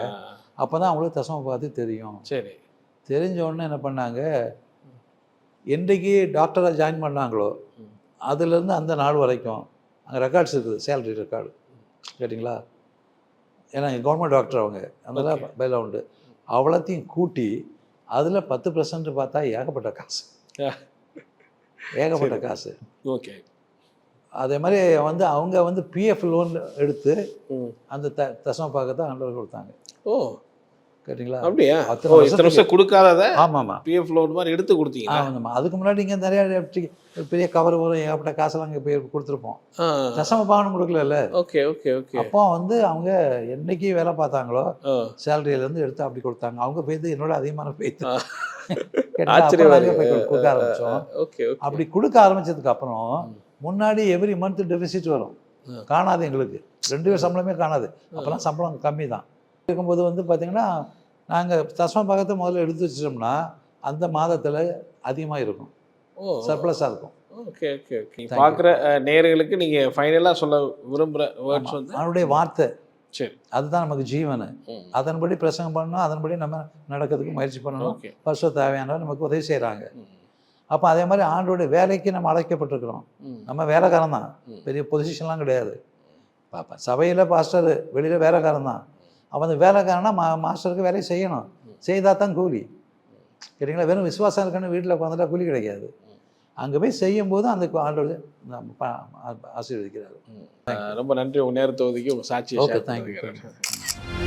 அப்போ தான் அவங்களுக்கு தசமை பார்த்து தெரியும். சரி. தெரிஞ்ச உடனே என்ன பண்ணாங்க, என்றைக்கு டாக்டராக ஜாயின் பண்ணாங்களோ அதுலேருந்து அந்த நாள் வரைக்கும் அங்கே ரெக்கார்ட்ஸ் இருக்குது, சேலரி ரெக்கார்டு, கேட்டிங்களா. ஏன்னா கவர்மெண்ட் டாக்டர் அவங்க, அதெல்லாம் பேக்ரவுண்டு அவ்வளோத்தையும் கூட்டி அதில் 10% பார்த்தா ஏகப்பட்ட காசு, ஏகப்பட்ட காசு. ஓகே. அதே மாதிரி வந்து அவங்க வந்து பிஎஃப் லோன் எடுத்து அந்த தசம பாகத்தை ஆண்டவர் கொடுத்தாங்க. ஓ கேட்டிங்களா. அப்படியா. 10 வருஷம் கொடுக்காதத. ஆமாம்மா, பிஎஃப் லோன் மாதிரி எடுத்து கொடுத்தீங்க. ஆமாம்மா. அதுக்கு முன்னாடி இங்கே நிறையா பெரிய கவர் வரும், ஏகப்பட்ட காசெல்லாம் இங்கே போய் கொடுத்துருப்போம். தசம பாகனம் கொடுக்கல. Okay okay okay. அப்போ வந்து அவங்க என்னைக்கு வேலை பார்த்தாங்களோ சேலரியிலேருந்து எடுத்து அப்படி கொடுத்தாங்க. அவங்க போய்த்து என்னோட அதிகமான போய்த்து கொடுக்க ஆரம்பித்தோம். ஓகே. அப்படி கொடுக்க ஆரம்பித்ததுக்கு அப்புறம் முன்னாடி எவ்ரி மந்த் டெபிசிட் வரும், காணாது எங்களுக்கு 2 பேர் சம்பளமே காணாது. அப்போலாம் சம்பளம் கம்மி தான் இருக்கும்போது வந்து பார்த்திங்கன்னா நாங்கள் தசம பாகத்தை முதல்ல எடுத்து வச்சிட்டோம்னா அந்த மாதத்தில் அதிகமாக இருக்கும், சர்ப்ளஸாக இருக்கும். Okay okay okay. பார்க்குற நேயர்களுக்கு நீங்கள் ஃபைனலாக சொல்ல விரும்புகிற வேர்ட்ஸ் வந்து அவனுடைய வார்த்தை சரி. அதுதான் நமக்கு ஜீவனு. ம். அதன்படி பிரசங்கம் பண்ணணும், அதன்படி நம்ம நடக்கிறதுக்கு முயற்சி பண்ணணும். ஓகே. பரிசுத்த தேவையானவர் நமக்கு உதவி செய்கிறாங்க. ம். அப்போ அதே மாதிரி ஆண்டோடைய வேலைக்கு நம்ம அழைக்கப்பட்டிருக்கிறோம். ம். நம்ம வேலைக்காரன் தான், ம். பெரிய பொசிஷன்லாம் கிடையாது. பாப்பா சபையில் பாஸ்டர், வெளியில் வேலைக்காரன் தான். அவன் அந்த வேலைக்காரனா மாஸ்டருக்கு வேலையை செய்யணும், செய்தால் தான் கூலி. சரிங்களா? வெறும் விசுவாசம் இருக்குன்னு வீட்டில் உட்காந்துட்டா கூலி கிடைக்காது. அங்கே போய் செய்யும்போது அந்த ஆண்டோட ஆசீர்வதிக்கிறாரு. ரொம்ப நன்றி உங்கள் நேரத்தை ஒதுக்கி உங்கள் சாட்சியை ஓகே, ஷேர் தேங்க்யூ. பண்ணிக்கிறேன்.